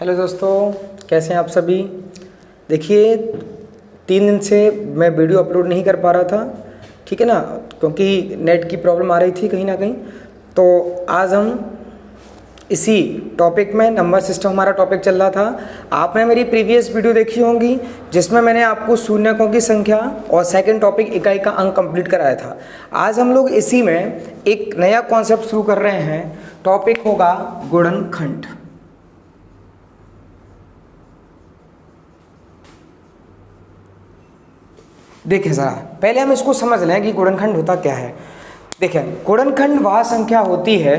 Hello दोस्तों, कैसे हैं आप सभी। देखिए 3 दिन से मैं वीडियो अपलोड नहीं कर पा रहा था, ठीक है ना, क्योंकि नेट की प्रॉब्लम आ रही थी कहीं ना कहीं। तो आज हम इसी टॉपिक में, नंबर सिस्टम हमारा टॉपिक चल रहा था। आपने मेरी प्रीवियस वीडियो देखी होंगी जिसमें मैंने आपको शून्यकों की संख्या और सेकंड टॉपिक इकाई का अंक कंप्लीट कराया था। आज हम लोग इसी में एक नया कॉन्सेप्ट शुरू कर रहे हैं। टॉपिक होगा गुणनखंड। देखिए ज़रा पहले हम इसको समझ लें कि गुणनखंड होता क्या है। देखिए गुणनखंड वह संख्या होती है,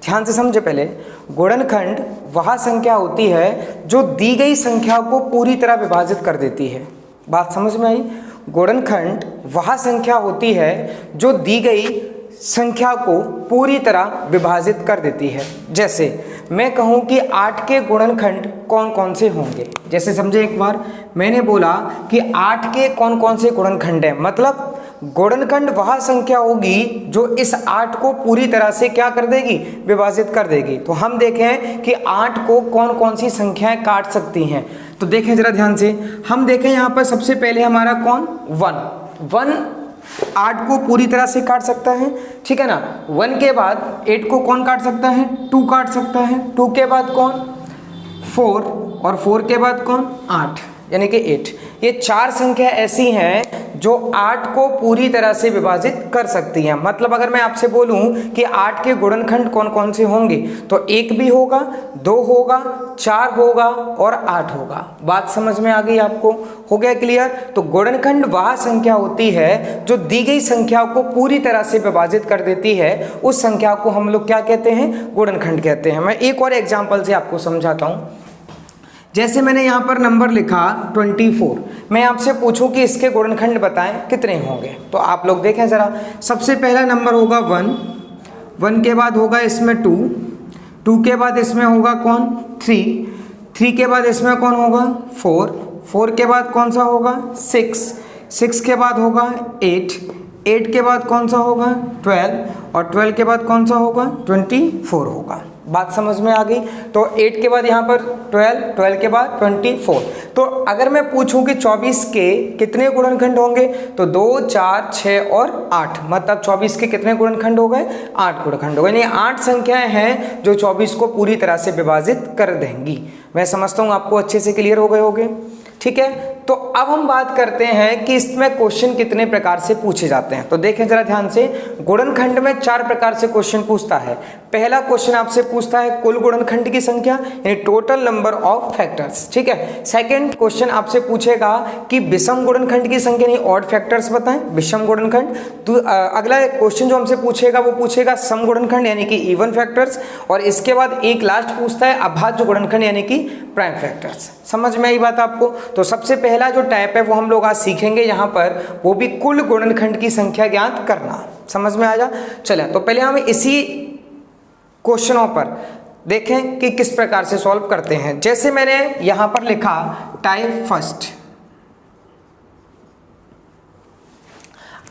ध्यान से समझे पहले, गुणनखंड वह संख्या होती है जो दी गई संख्या को पूरी तरह विभाजित कर देती है। बात समझ में आई। गुणनखंड वह संख्या होती है जो दी गई संख्या को पूरी तरह विभाजित कर देती है। जैसे मैं कहूँ कि 8 के गुणनखंड कौन कौन से होंगे। जैसे समझे, एक बार मैंने बोला कि 8 के कौन कौन से गुणनखंड हैं, मतलब गुणनखंड वह संख्या होगी जो इस 8 को पूरी तरह से क्या कर देगी, विभाजित कर देगी। तो हम देखें कि 8 को कौन कौन सी संख्याएं काट सकती हैं। तो देखें जरा ध्यान से, हम देखें यहाँ पर सबसे पहले हमारा कौन 1 8 को पूरी तरह से काट सकता है, ठीक है ना। 1 के बाद 8 को कौन काट सकता है, 2 काट सकता है। 2 के बाद कौन 4, और 4 के बाद कौन 8, यानी कि 8। ये 4 संख्या ऐसी हैं जो 8 को पूरी तरह से विभाजित कर सकती हैं। मतलब अगर मैं आपसे बोलूं कि 8 के गुणनखंड कौन कौन से होंगे, तो 1 भी होगा, 2 होगा, 4 होगा और 8 होगा। बात समझ में आ गई आपको, हो गया क्लियर। तो गुणनखंड वह संख्या होती है जो दी गई संख्या को पूरी तरह से विभाजित कर देती है। उस संख्या को हम लोग क्या कहते हैं, गुणनखंड कहते हैं। मैं एक और एग्जाम्पल से आपको समझाता हूँ। जैसे मैंने यहाँ पर नंबर लिखा 24, मैं आपसे पूछूं कि इसके गुणनखंड बताएं कितने होंगे। तो आप लोग देखें ज़रा, सबसे पहला नंबर होगा 1 के बाद होगा इसमें 2 के बाद इसमें होगा कौन 3 के बाद इसमें कौन होगा 4 के बाद कौन सा होगा 6 के बाद होगा 8 के बाद कौन सा होगा 12, और 12 के बाद कौन सा होगा 24 होगा। बात समझ में आ गई। तो 8 के बाद यहाँ पर 12 के बाद 24। तो अगर मैं पूछूं कि 24 के कितने गुणनखंड होंगे, तो 2, 4, 6 और 8, मतलब 24 के कितने गुणनखंड हो गए, 8 गुणनखंड हो गए। यानी 8 संख्याएं हैं जो 24 को पूरी तरह से विभाजित कर देंगी। मैं समझता हूँ आपको अच्छे से क्लियर हो गए होंगे, ठीक है। तो अब हम बात करते हैं कि इसमें क्वेश्चन कितने प्रकार से पूछे जाते हैं। तो देखें जरा ध्यान से, गुणनखंड में 4 प्रकार से क्वेश्चन पूछता है। पहला क्वेश्चन आपसे पूछता है कुल गुणनखंड की संख्या, यानी टोटल नंबर ऑफ फैक्टर्स, ठीक है। सेकंड क्वेश्चन आपसे पूछेगा कि विषम गुणनखंड की संख्या, यानी ऑड फैक्टर्स बताएं, विषम गुणनखंड। तो अगला क्वेश्चन जो हमसे पूछेगा वो पूछेगा सम गुणनखंड, यानी कि इवन फैक्टर्स। और इसके बाद एक लास्ट पूछता है अभाज्य गुणनखंड, यानी कि प्राइम फैक्टर्स। समझ में आई बात आपको। तो सबसे पहला जो टाइप है वो हम लोग आज सीखेंगे यहाँ पर, वो भी कुल गुणनखंड की संख्या ज्ञात करना। समझ में आया। चले तो पहले हम इसी क्वेश्चनों पर देखें कि किस प्रकार से सॉल्व करते हैं। जैसे मैंने यहां पर लिखा टाइप फर्स्ट,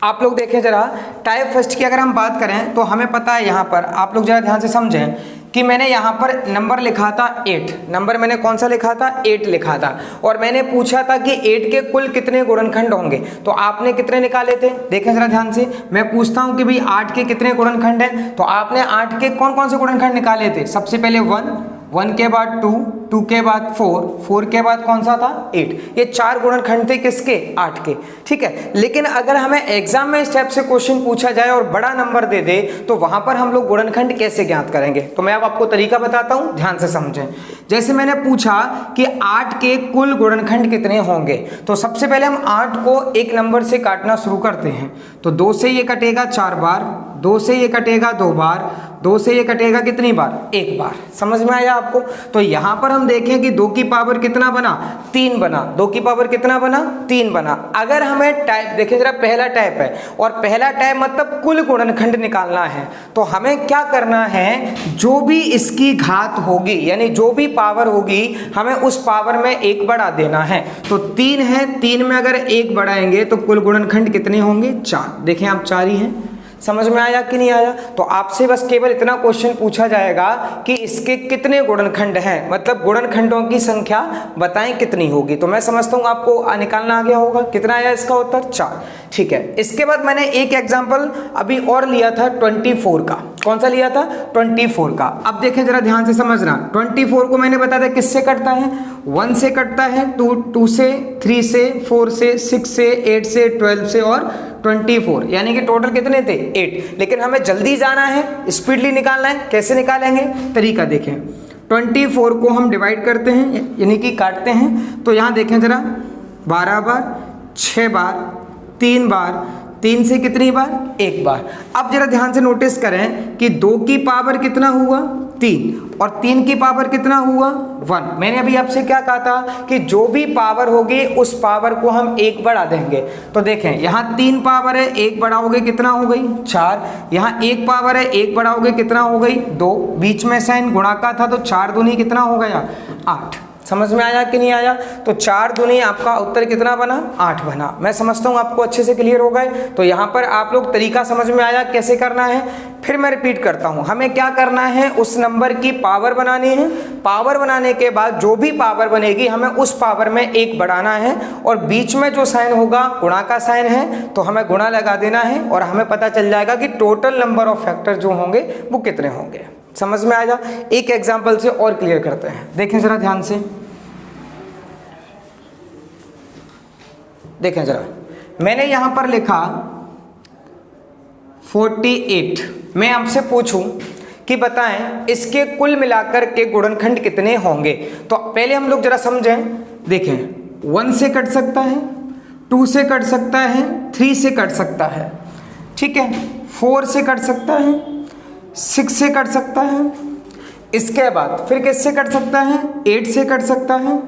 आप लोग देखें जरा, टाइप फर्स्ट की अगर हम बात करें तो हमें पता है, यहाँ पर आप लोग जरा ध्यान से समझें कि मैंने यहाँ पर नंबर लिखा था 8, नंबर मैंने कौन सा लिखा था 8 लिखा था, और मैंने पूछा था कि 8 के कुल कितने गुणनखंड होंगे। तो आपने कितने निकाले थे, देखें जरा ध्यान से। मैं पूछता हूँ कि भाई 8 के कितने गुणनखंड हैं, तो आपने 8 के कौन कौन से गुणनखंड निकाले थे। सबसे पहले 1 के बाद 2 के बाद 4 के बाद कौन सा था 8। ये 4 गुणनखंड थे किसके, 8 के, ठीक है। लेकिन अगर हमें एग्जाम में इस टाइप से क्वेश्चन पूछा जाए और बड़ा नंबर दे दे, तो वहां पर हम लोग गुणनखंड कैसे ज्ञात करेंगे। तो मैं अब आपको तरीका बताता हूं, ध्यान से समझें। जैसे मैंने पूछा कि 8 के कुल गुणनखंड कितने होंगे, तो सबसे पहले हम 8 को एक नंबर से काटना शुरू करते हैं। तो 2 से ये कटेगा 4 बार, 2 से ये कटेगा 2 बार, 2 से ये कटेगा कितनी बार, 1 बार। समझ में आया आपको। तो यहां पर हम देखें कि 2 की पावर कितना बना, 3 बना। 2 की पावर कितना बना, 3 बना। अगर हमें टाइप देखें जरा, पहला टाइप है और पहला टाइप मतलब कुल गुणनखंड निकालना है, तो हमें क्या करना है, जो भी इसकी घात होगी, यानी जो भी पावर होगी, हमें उस पावर में 1 बढ़ा देना है। तो 3 है, 3 में अगर 1 बढ़ाएंगे तो कुल गुणनखंड कितने होंगे, 4। देखें आप 4 ही हैं, समझ में आया कि नहीं आया? तो आपसे बस केवल इतना क्वेश्चन पूछा जाएगा कि इसके कितने गुणनखंड हैं, मतलब गुणनखंडों की संख्या बताएं कितनी होगी। तो मैं समझता हूँ आपको निकालना आ गया होगा। कितना आया इसका उत्तर? 4। ठीक है। इसके बाद मैंने एक एग्जाम्पल अभी और लिया था 24 का। कौन सा लिया था? 24 का। अब देखें जरा ध्यान से समझना। 24 को मैंने बताया था किससे कटता है? 1 से कटता है, 2 से, 3 से, 4 से, 6 से, 8 से, 12 से और 24, यानी कि टोटल कितने थे? 8। लेकिन हमें जल्दी जाना है, स्पीडली निकालना है। कैसे निकालेंगे? तरीका देखें। 24 को हम डिवाइड करते हैं, यानी कि काटते हैं। तो यहाँ देखें जरा, 12 बार, 6 बार, 3 बार, 3 से कितनी बार? 1 बार। अब जरा ध्यान से नोटिस करें कि 2 की पावर कितना हुआ? 3, और 3 की पावर कितना हुआ? 1। मैंने अभी आपसे क्या कहा था कि जो भी पावर होगी उस पावर को हम 1 बढ़ा देंगे। तो देखें यहाँ 3 पावर है, 1 बढ़ाओगे कितना हो गई? 4। यहाँ 1 पावर है, 1 बढ़ाओगे कितना हो गई? 2। बीच में साइन गुणा का था तो 4 दूनी कितना हो गया? 8। समझ में आया कि नहीं आया? तो 4 दूनी आपका उत्तर कितना बना? 8 बना। मैं समझता हूँ आपको अच्छे से क्लियर हो गए। तो यहाँ पर आप लोग तरीका समझ में आया कैसे करना है। फिर मैं रिपीट करता हूँ, हमें क्या करना है? उस नंबर की पावर बनानी है। पावर बनाने के बाद जो भी पावर बनेगी हमें उस पावर में 1 बढ़ाना है, और बीच में जो साइन होगा गुणा का साइन है तो हमें गुणा लगा देना है, और हमें पता चल जाएगा कि टोटल नंबर ऑफ फैक्टर जो होंगे वो कितने होंगे। समझ में आया? एक एग्जाम्पल से और क्लियर करते हैं। देखें जरा ध्यान से, देखें जरा, मैंने यहां पर लिखा 48। मैं आपसे पूछूं कि बताएं इसके कुल मिलाकर के गुणनखंड कितने होंगे। तो पहले हम लोग जरा समझें। देखें, 1 से कट सकता है, 2 से कट सकता है, 3 से कट सकता है, ठीक है, 4 से कट सकता है, 6 से कट सकता है। इसके बाद फिर किससे कट सकता है? 8 से कट सकता है,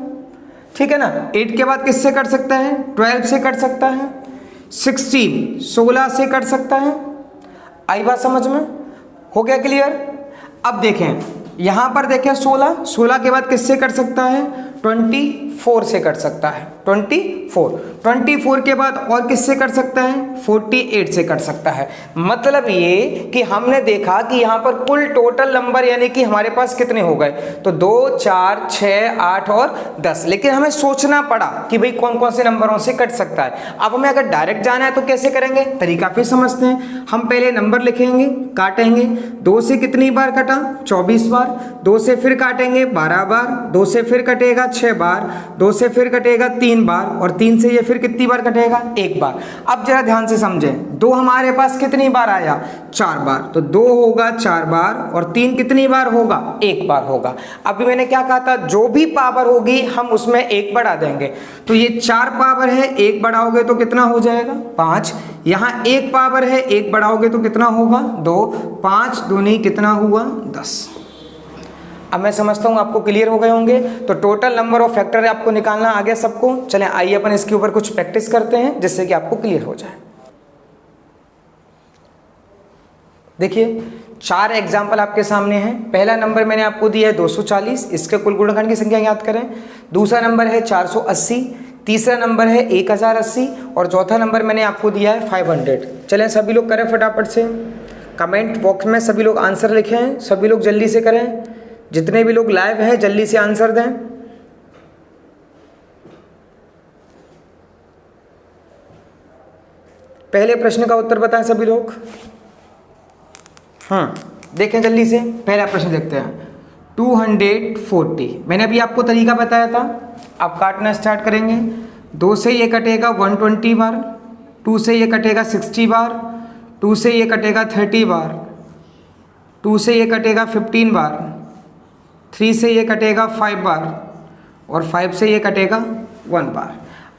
ठीक है ना। 8 के बाद किससे कट सकता है? 12 से कट सकता है, 16 से कट सकता है। आई बात समझ में? हो गया क्लियर? अब देखें यहां पर देखें 16 के बाद किससे कट सकता है? 24 से कट सकता है, 24 के बाद और किससे कट सकता है? 48 से कट सकता है। मतलब ये कि हमने देखा कि यहाँ पर कुल टोटल नंबर यानी कि हमारे पास कितने हो गए? तो 2, 4, 6, 8 और 10। लेकिन हमें सोचना पड़ा कि भाई कौन कौन से नंबरों से कट सकता है। अब हमें अगर डायरेक्ट जाना है तो कैसे करेंगे? तरीका फिर समझते हैं। हम पहले नंबर लिखेंगे, काटेंगे। 2 से कितनी बार कटा? 24 बार। 2 से फिर काटेंगे 12 बार। 2 से फिर कटेगा 6 बार। 2 से फिर कटेगा 3 बार, और 3 से ये फिर कितनी बार कटेगा? 1 बार। अब जरा ध्यान से समझें, 2 हमारे पास कितनी बार आया? 4 बार। तो 2 होगा 4 बार, और 3 कितनी बार होगा? 1 बार होगा। अभी मैंने क्या कहा था? जो भी पावर होगी हम उसमें 1 बढ़ा देंगे। तो ये 4 पावर है, 1 बढ़ाओगे तो कितना हो जाएगा? 5। यहाँ 1 पावर है, 1 बढ़ाओगे तो कितना होगा? 2। 5 दूनी कितना हुआ? 10। अब मैं समझता हूँ आपको क्लियर हो गए होंगे। तो टोटल नंबर ऑफ फैक्टर आपको निकालना आ गया सबको। चलें आइए अपन इसके ऊपर कुछ प्रैक्टिस करते हैं जिससे कि आपको क्लियर हो जाए। देखिए 4 एग्जाम्पल आपके सामने हैं। पहला नंबर मैंने आपको दिया है 240, इसके कुल गुणनखंड की संख्या याद करें। दूसरा नंबर है 480, तीसरा नंबर है 1080, और चौथा नंबर मैंने आपको दिया है 500। चलें सभी लोग करें फटाफट से। कमेंट बॉक्स में सभी लोग आंसर लिखें, सभी लोग जल्दी से करें। जितने भी लोग लाइव हैं जल्दी से आंसर दें। पहले प्रश्न का उत्तर बताएं सभी लोग। देखें जल्दी से, पहला प्रश्न देखते हैं। 240, मैंने अभी आपको तरीका बताया था। अब काटना स्टार्ट करेंगे। 2 से ये कटेगा 120 बार, 2 से ये कटेगा 60 बार, 2 से ये कटेगा 30 बार, 2 से ये कटेगा 15 बार, 3 से ये कटेगा 5 बार, और 5 से ये कटेगा 1 बार।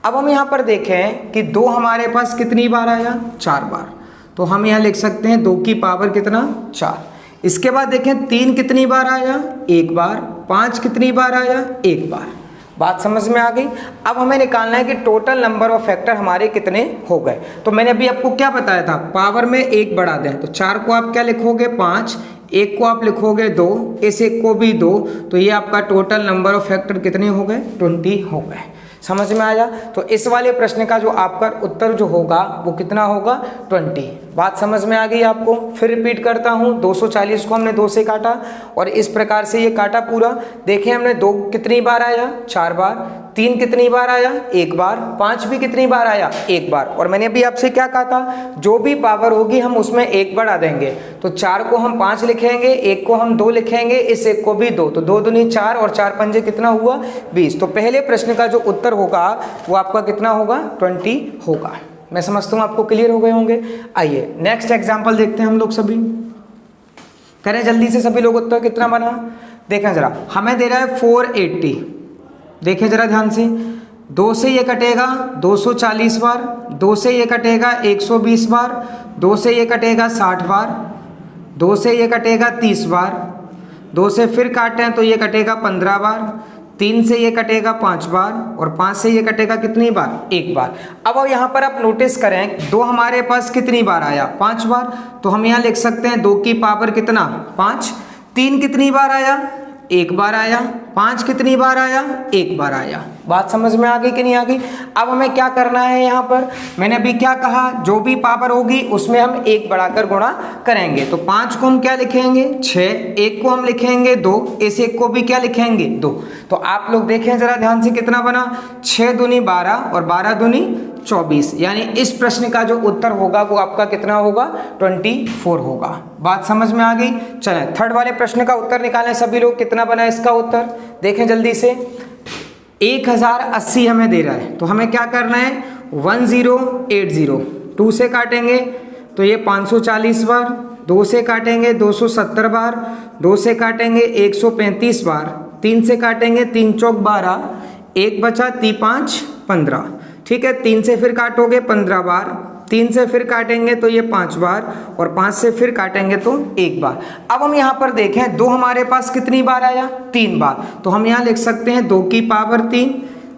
अब हम यहाँ पर देखें कि 2 हमारे पास कितनी बार आया? 4 बार। तो हम यहाँ लिख सकते हैं 2 की पावर कितना? 4। इसके बाद देखें 3 कितनी बार आया? 1 बार। 5 कितनी बार आया? 1 बार। बात समझ में आ गई? अब हमें निकालना है कि टोटल नंबर ऑफ फैक्टर हमारे कितने हो गए। तो मैंने अभी आपको क्या बताया था? पावर में 1 बढ़ा दें। तो 4 को आप क्या लिखोगे? 5। 1 को आप लिखोगे 2, इस 1 को भी 2। तो ये आपका टोटल नंबर ऑफ फैक्टर कितने हो गए? 20 हो गए। समझ में आया? तो इस वाले प्रश्न का जो आपका उत्तर जो होगा वो कितना होगा? 20। बात समझ में आ गई आपको? फिर रिपीट करता हूँ, 240 को हमने 2 से काटा और इस प्रकार से ये काटा पूरा। देखिए हमने 2 कितनी बार आया? 4 बार। 3 कितनी बार आया? 1 बार। 5 भी कितनी बार आया? 1 बार। और मैंने अभी आपसे क्या कहा था, जो भी पावर होगी हम उसमें 1 बढ़ा देंगे। तो 4 को हम 5 लिखेंगे, 1 को हम 2 लिखेंगे, इस 1 को भी 2, तो 2 दूनी 4 और 4 पंजे कितना हुआ? 20। तो पहले प्रश्न का जो उत्तर होगा वो आपका कितना होगा? 20 होगा। मैं समझता हूँ आपको क्लियर हो गए होंगे। आइए नेक्स्ट एग्जाम्पल देखते हैं हम लोग सभी, करें जल्दी से सभी लोग उत्तर कितना बना। देखें जरा, हमें दे रहा है 480। देखें जरा ध्यान से, 2 से ये कटेगा 240 बार, 2 से ये कटेगा 120 बार, 2 से ये कटेगा 60 बार, 2 से ये कटेगा 30 बार, 2 से फिर काटें तो ये कटेगा 15 बार, 3 से ये कटेगा 5 बार और 5 से ये कटेगा कितनी बार? 1 बार। अब यहाँ पर आप नोटिस करें 2 हमारे पास कितनी बार आया? 5 बार। तो हम यहाँ लिख सकते हैं 2 की पावर कितना? 5। 3 कितनी बार आया? 1 बार आया। 5 कितनी बार आया? 1 बार आया। बात समझ में आ गई कि नहीं आ गई? अब हमें क्या करना है यहाँ पर, मैंने अभी क्या कहा, जो भी पावर होगी उसमें हम 1 बढ़ाकर गुणा करेंगे। तो 5 को हम क्या लिखेंगे? 6। 1 को हम लिखेंगे 2, इस 1 को भी क्या लिखेंगे? 2। तो आप लोग देखें जरा ध्यान से कितना बना? 6 दूनी 12 और 12 दूनी 24, यानी इस प्रश्न का जो उत्तर होगा वो आपका कितना होगा? 24 होगा। बात समझ में आ गई? चलें थर्ड वाले प्रश्न का उत्तर निकालें सभी लोग। कितना बना इसका उत्तर? देखें जल्दी से, 1080 हमें दे रहा है, तो हमें क्या करना है? 1080, 2 से काटेंगे तो ये 540 बार, 2 से काटेंगे 270 बार, 2 से काटेंगे 135 बार, 3 से काटेंगे 3 चौक 12, 1 बचा 3 5 15। ठीक है, 3 से फिर काटोगे 15 बार, 3 से फिर काटेंगे तो ये 5 बार और 5 से फिर काटेंगे तो 1 बार। अब हम यहाँ पर देखें 2 हमारे पास कितनी बार आया? 3 बार। तो हम यहाँ लिख सकते हैं 2 की पावर 3।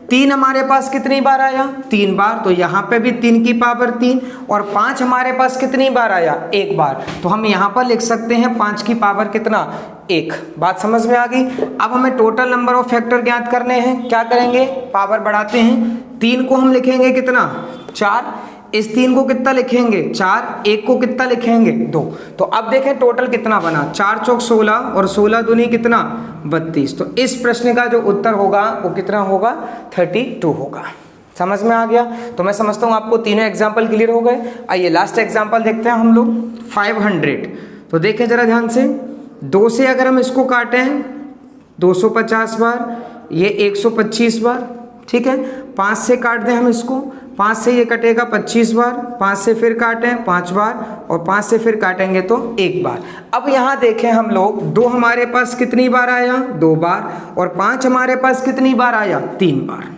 3 हमारे पास कितनी बार आया? 3 बार। तो यहाँ पे भी 3 की पावर 3 और 5 हमारे पास कितनी बार आया? 1 बार। तो हम यहाँ पर लिख सकते हैं 5 की पावर कितना? 1। बात समझ में आ गई? अब हमें टोटल नंबर ऑफ फैक्टर ज्ञात करने हैं। क्या करेंगे? पावर बढ़ाते हैं। 3 को हम लिखेंगे कितना? 4। इस 3 को कितना लिखेंगे? 4। 1 को कितना लिखेंगे? 2। तो अब देखें टोटल कितना बना? 4 चौक 16 और 16 दूनी कितना? 32। तो इस प्रश्न का जो उत्तर होगा वो कितना होगा? 32 होगा। समझ में आ गया? तो मैं समझता हूँ आपको तीनों एग्जाम्पल क्लियर हो गए। आइए लास्ट एग्जाम्पल देखते हैं हम लोग, 500। तो देखें जरा ध्यान से, 2 से अगर हम इसको काटें 250 बार, ये 125 बार। ठीक है, 5 से काट दें हम इसको, 5 से ये कटेगा 25 बार, 5 से फिर काटें 5 बार और 5 से फिर काटेंगे तो 1 बार। अब यहाँ देखें हम लोग 2 हमारे पास कितनी बार आया? 2 बार और 5 हमारे पास कितनी बार आया? 3 बार।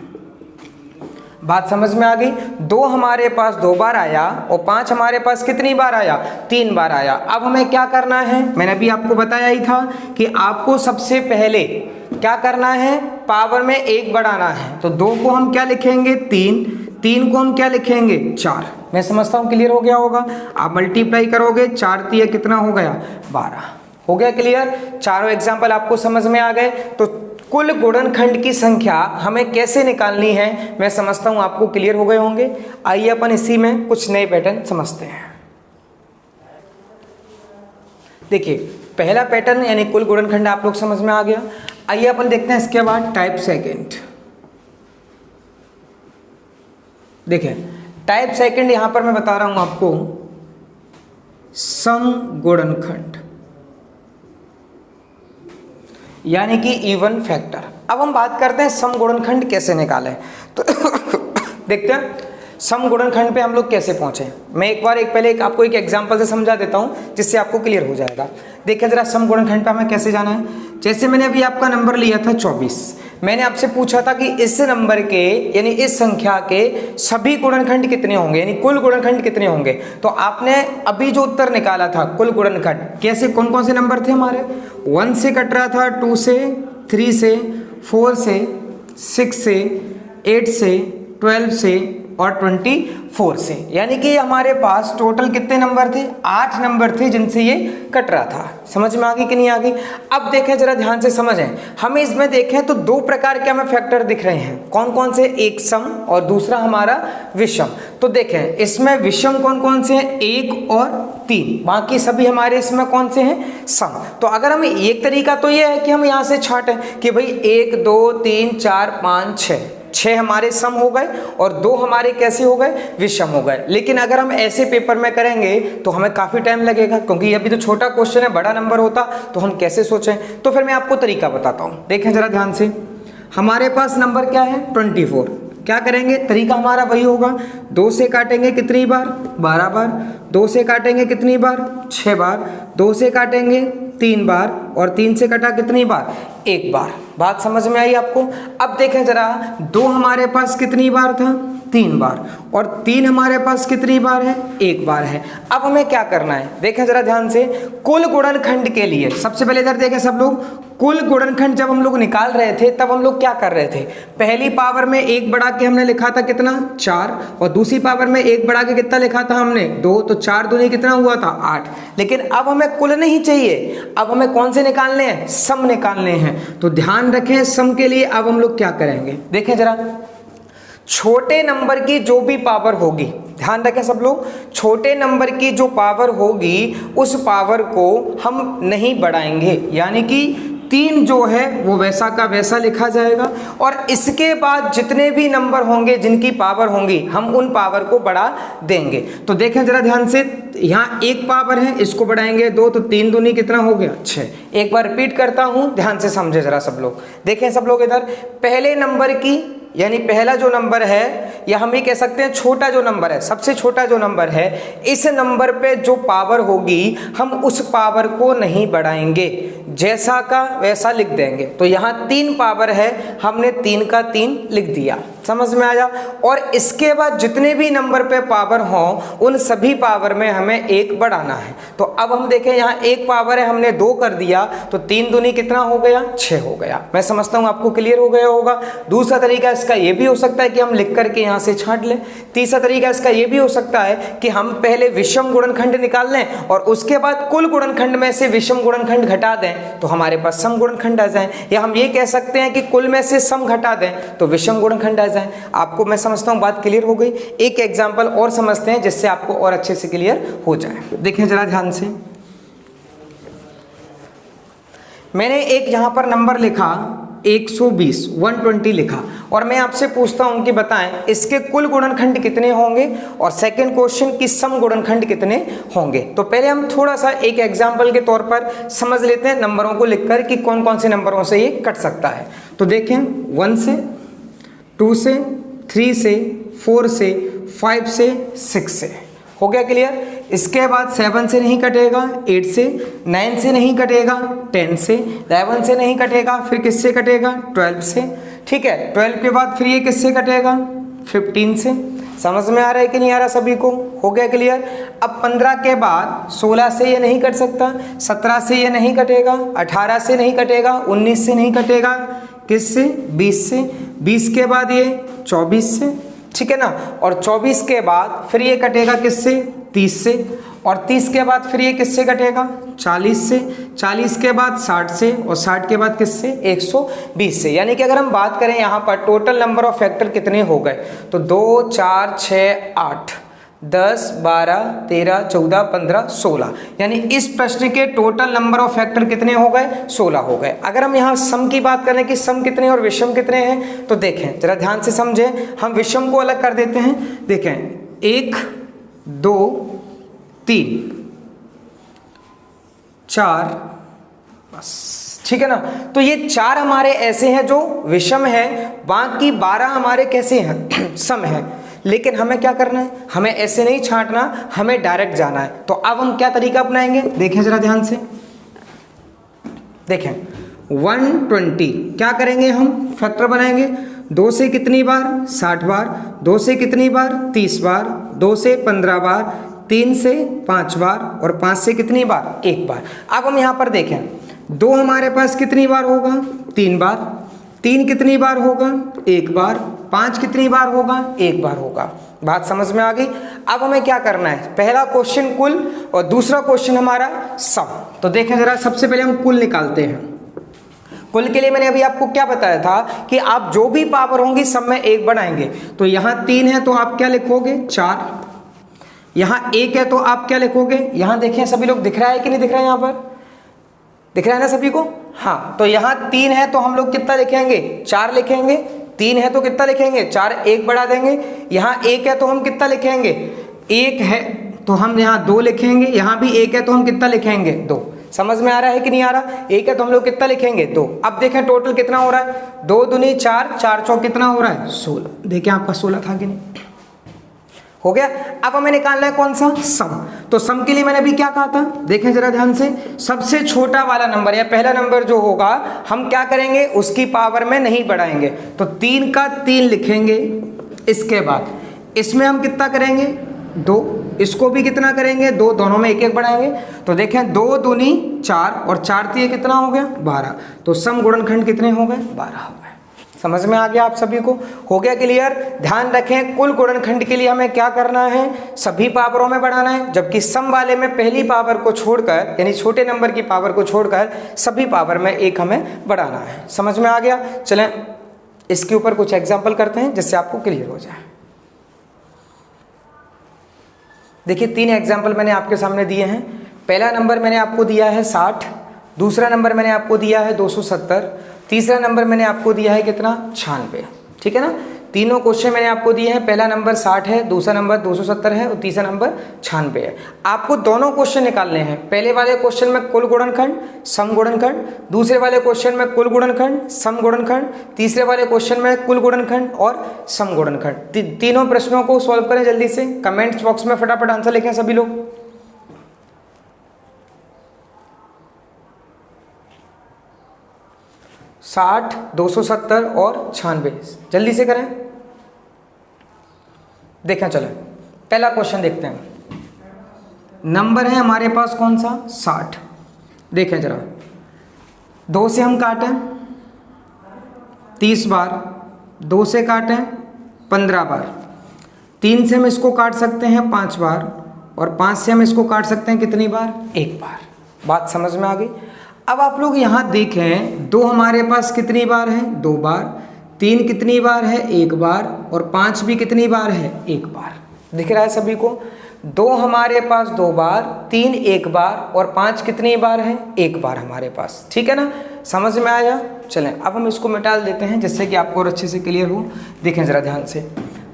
बात समझ में आ गई? 2 हमारे पास 2 बार आया और 5 हमारे पास कितनी बार आया? 3 बार आया। अब हमें क्या करना है? मैंने अभी आपको बताया ही था कि आपको सबसे पहले क्या करना है? पावर में 1 बढ़ाना है। तो 2 को हम क्या लिखेंगे? 3। 3 को हम क्या लिखेंगे? 4। मैं समझता हूँ क्लियर हो गया होगा। आप मल्टीप्लाई करोगे, 4 3 कितना हो गया? 12। हो गया क्लियर? चारों एग्जाम्पल आपको समझ में आ गए। तो कुल गुणनखंड की संख्या हमें कैसे निकालनी है मैं समझता हूँ आपको क्लियर हो गए होंगे। आइए अपन इसी में कुछ नए पैटर्न समझते हैं। देखिए पहला पैटर्न यानी कुल गुणनखंड आप लोग समझ में आ गया। आइए अपन देखते हैं इसके बाद टाइप सेकंड। देखिए टाइप सेकंड यहां पर मैं बता रहा हूं आपको सम गुणनखंड यानी कि इवन फैक्टर। अब हम बात करते हैं सम गुणनखंड कैसे निकालें। तो देखते हैं सम गुणनखंड पे हम लोग कैसे पहुंचे। मैं पहले आपको एक एग्जांपल से समझा देता हूं जिससे आपको क्लियर हो जाएगा। देखिए जरा सम गुणनखंड पे हमें कैसे जाना है। जैसे मैंने अभी आपका नंबर लिया था 24, मैंने आपसे पूछा था कि इस नंबर के यानी इस संख्या के सभी गुणनखंड कितने होंगे यानी कुल गुणनखंड कितने होंगे। तो आपने अभी जो उत्तर निकाला था कुल गुणनखंड कैसे, कौन कौन से नंबर थे हमारे? 1 से कट रहा था, 2 से, 3 से, 4 से, 6 से, 8 से, 12 से, और 24 से, यानी कि हमारे पास टोटल कितने नंबर थे, 8 नंबर थे जिनसे ये कट रहा था। समझ में आ गई कि नहीं आ गई? अब देखें जरा ध्यान से समझें, हमें इसमें देखें तो दो प्रकार के हमें फैक्टर दिख रहे हैं। कौन कौन से? एक सम और दूसरा हमारा विषम। तो देखें इसमें विषम कौन कौन से हैं, 1 और 3, बाकी सभी हमारे इसमें कौन से हैं, सम। तो अगर हम एक तरीका तो ये है कि हम यहाँ से छांटें कि भाई 1 2 3 4 5 6 हमारे सम हो गए और 2 हमारे कैसे हो गए, विषम हो गए। लेकिन अगर हम ऐसे पेपर में करेंगे तो हमें काफ़ी टाइम लगेगा, क्योंकि ये अभी तो छोटा क्वेश्चन है, बड़ा नंबर होता तो हम कैसे सोचें। तो फिर मैं आपको तरीका बताता हूँ, देखें जरा ध्यान से। हमारे पास नंबर क्या है, 24। क्या करेंगे, तरीका हमारा वही होगा, 2 से काटेंगे कितनी बार, 12 बार, 2 से काटेंगे कितनी बार, 6 बार, 2 से काटेंगे 3 बार और 3 से कटा कितनी बार, 1 बार। बात समझ में आई आपको? अब देखें जरा, 2 हमारे पास कितनी बार था, 3 बार, और 3 हमारे पास कितनी बार है, 1 बार है। अब हमें क्या करना है, देखें जरा ध्यान से। कुल गुणनखंड के लिए सबसे पहले इधर देखें सब लोग, कुल गुणनखंड जब हम लोग निकाल रहे थे तब हम लोग क्या कर रहे थे, पहली पावर में 1 बढ़ा के हमने लिखा था कितना, 4, और दूसरी पावर में 1 बढ़ा के कितना लिखा था हमने, 2, तो 4 दूनी कितना हुआ था, 8। लेकिन अब हमें कुल नहीं चाहिए, अब हमें कौन से निकालने हैं, सम निकालने हैं। तो ध्यान रखें, सम के लिए अब हम लोग क्या करेंगे, देखें जरा, छोटे नंबर की जो भी पावर होगी, ध्यान रखें सब लोग, छोटे नंबर की जो पावर होगी उस पावर को हम नहीं बढ़ाएंगे, यानी कि 3 जो है वो वैसा का वैसा लिखा जाएगा, और इसके बाद जितने भी नंबर होंगे जिनकी पावर होंगी हम उन पावर को बढ़ा देंगे। तो देखें जरा ध्यान से, यहाँ 1 पावर है, इसको बढ़ाएंगे 2, तो 3 दूनी कितना हो गया, 6। एक बार रिपीट करता हूँ, ध्यान से समझे जरा सब लोग। देखें सब लोग इधर, पहले नंबर की, यानी पहला जो नंबर है, या हम ये कह सकते हैं छोटा जो नंबर है, सबसे छोटा जो नंबर है, इस नंबर पे जो पावर होगी हम उस पावर को नहीं बढ़ाएंगे, जैसा का वैसा लिख देंगे। तो यहाँ 3 पावर है, हमने 3 का 3 लिख दिया, समझ में आया। और इसके बाद जितने भी नंबर पे पावर हों उन सभी पावर में हमें 1 बढ़ाना है। तो अब हम देखें, यहाँ 1 पावर है, हमने 2 कर दिया, तो 3 दूनी कितना हो गया, 6 हो गया। मैं समझता हूँ आपको क्लियर हो गया होगा। दूसरा तरीका इसका ये भी हो सकता है कि हम लिख करके यहाँ से छांट लें। तीसरा तरीका इसका ये भी हो सकता है कि हम पहले विषम गुणनखंड निकाल लें और उसके बाद कुल गुणनखंड में से विषम गुणनखंड घटा दें तो हमारे पास सम गुणनखंड आ जाए, या हम ये कह सकते हैं कि कुल में से सम घटा दें तो विषम गुणनखंड आ जाए। आपको मैं समझता हूँ बात क्लियर हो गई। एक एग्जाम्पल और समझते हैं जिससे आपको और अच्छे से क्लियर हो जाए। देखें जरा ध्यान से, मैंने एक यहाँ पर नंबर लिखा 120, 120 लिखा, और मैं आपसे पूछता हूं कि बताएं इसके कुल गुणनखंड कितने होंगे और सेकंड क्वेश्चन की सम गुणनखंड कितने होंगे। तो पहले हम थोड़ा सा एक एग्जांपल के तौर पर समझ लेते हैं नंबरों को लिखकर कि कौन कौन से नंबरों से ये कट सकता है। तो देखें 1 से, 2 से, 3 से, 4 से, 5 से, 6 से, हो गया क्लियर। इसके बाद 7 से नहीं कटेगा, 8 से, 9 से नहीं कटेगा, 10 से, 11 से नहीं कटेगा, फिर किससे कटेगा, 12 से, ठीक है। 12 के बाद फिर ये किससे कटेगा, 15 से। समझ में आ रहा है कि नहीं आ रहा सभी को, हो गया क्लियर। अब 15 के बाद 16 से ये नहीं कट सकता, 17 से ये नहीं कटेगा, 18 से नहीं कटेगा, 19 से नहीं कटेगा, किससे, 20 से, 20 के बाद ये 24 से, ठीक है ना। और 24 के बाद फिर ये कटेगा किससे, 30 से, और 30 के बाद फिर ये किससे कटेगा, 40 से, 40 के बाद 60 से, और 60 के बाद किससे, 120 से। यानी कि अगर हम बात करें यहाँ पर टोटल नंबर ऑफ फैक्टर कितने हो गए, तो 2, 4, 6, 8, 10, 12, 13, 14, 15, 16, यानी इस प्रश्न के टोटल नंबर ऑफ फैक्टर कितने हो गए, 16 हो गए। अगर हम यहाँ सम की बात करें कि सम कितने और विषम कितने हैं, तो देखें जरा ध्यान से समझें, हम विषम को अलग कर देते हैं। देखें 1, 2, 3, 4, बस, ठीक है ना। तो ये 4 हमारे ऐसे हैं जो विषम है, बाकी 12 हमारे कैसे हैं, सम है। लेकिन हमें क्या करना है, हमें ऐसे नहीं छांटना, हमें डायरेक्ट जाना है। तो अब हम क्या तरीका अपनाएंगे, देखें जरा ध्यान से। देखें 120 क्या करेंगे, हम फैक्टर बनाएंगे। 2 से कितनी बार, 60 बार, 2 से कितनी बार, 30 बार, 2 से 15 बार, 3 से 5 बार, और 5 से कितनी बार, 1 बार। अब हम यहाँ पर देखें 2 हमारे पास कितनी बार होगा, 3 बार, 3 कितनी बार होगा, 1 बार, 5 कितनी बार होगा, एक बार होगा। बात समझ में आ गई। अब हमें क्या करना है, पहला क्वेश्चन कुल और दूसरा क्वेश्चन हमारा सम। तो देखें जरा, सबसे पहले हम कुल निकालते हैं। कुल के लिए मैंने अभी आपको क्या बताया था कि आप जो भी पावर होंगी सब में एक बढ़ाएंगे। तो यहाँ 3 है तो आप क्या लिखोगे, 4। यहाँ 1 है तो आप क्या लिखोगे, यहाँ देखें सभी लोग, दिख रहा है कि नहीं दिख रहा है, यहाँ पर दिख रहा है ना सभी को। हाँ, तो यहाँ 3 है तो हम लोग कितना लिखेंगे, 4 लिखेंगे। 3 है तो कितना लिखेंगे, 4, 1 बढ़ा देंगे। यहाँ 1 है तो हम कितना लिखेंगे, 1 है तो हम यहाँ 2 लिखेंगे। यहाँ भी 1 है तो हम कितना लिखेंगे, 2। समझ में आ रहा है कि नहीं आ रहा, 1 है तो हम लोग कितना लिखेंगे, 2। अब देखें टोटल कितना हो रहा है, 2 दूनी 4, 4 चौक कितना हो रहा है, 16। देखें आपका 16 था कि नहीं, हो गया। अब हमें निकालना है कौन सा, सम। तो सम के लिए मैंने अभी क्या कहा था, देखें जरा ध्यान से, सबसे छोटा वाला नंबर या पहला नंबर जो होगा हम क्या करेंगे, उसकी पावर में नहीं बढ़ाएंगे। तो 3 का 3 लिखेंगे। इसके बाद इसमें हम कितना करेंगे, 2। इसको भी कितना करेंगे, 2, दोनों में 1 1 बढ़ाएंगे। तो देखें 2 दूनी 4 और 4 3 कितना हो गया, 12। तो सम गुणनखंड कितने हो गए, 12 हो गए। समझ में आ गया आप सभी को, हो गया क्लियर। ध्यान रखें, कुल गुणनखंड के लिए हमें क्या करना है, सभी पावरों में बढ़ाना है, जबकि सम वाले में पहली पावर को छोड़कर, यानी छोटे नंबर की पावर को छोड़कर सभी पावर में 1 हमें बढ़ाना है। समझ में आ गया। चलें इसके ऊपर कुछ एग्जाम्पल करते हैं जिससे आपको क्लियर हो जाए। देखिए 3 एग्जाम्पल मैंने आपके सामने दिए हैं। पहला नंबर मैंने आपको दिया है 60, दूसरा नंबर मैंने आपको दिया है 270, तीसरा नंबर मैंने आपको दिया है कितना, 96। ठीक है ना, तीनों क्वेश्चन मैंने आपको दिए हैं। पहला नंबर 60 है, दूसरा नंबर 270 है और तीसरा नंबर 96 है। आपको दोनों क्वेश्चन निकालने हैं। पहले वाले क्वेश्चन में कुल गुणनखंड, सम गुणनखंड, दूसरे वाले क्वेश्चन में कुल गुणनखंड, सम गुणनखंड, तीसरे वाले क्वेश्चन में कुल गुणनखंड और सम गुणनखंड। तीनों प्रश्नों को सॉल्व करें जल्दी से। कमेंट्स बॉक्स में फटाफट आंसर लिखें सभी लोग। साठ, 270 और 96, जल्दी से करें। देखें चलें, पहला क्वेश्चन देखते हैं। नंबर है हमारे पास कौन सा, 60। देखें जरा, 2 से हम काटें 30 बार, 2 से काटें 15 बार, 3 से हम इसको काट सकते हैं 5 बार और 5 से हम इसको काट सकते हैं कितनी बार, 1 बार। बात समझ में आ गई। अब आप लोग यहाँ देखें, 2 हमारे पास कितनी बार है, 2 बार, 3 कितनी बार है, 1 बार और 5 भी कितनी बार है, 1 बार। दिख रहा है सभी को, 2 हमारे पास 2 बार, 3 1 बार और 5 कितनी बार है, 1 बार हमारे पास। ठीक है ना, समझ में आया। चलें अब हम इसको मिटा देते हैं जिससे कि आपको और अच्छे से क्लियर हो। देखें ज़रा ध्यान से,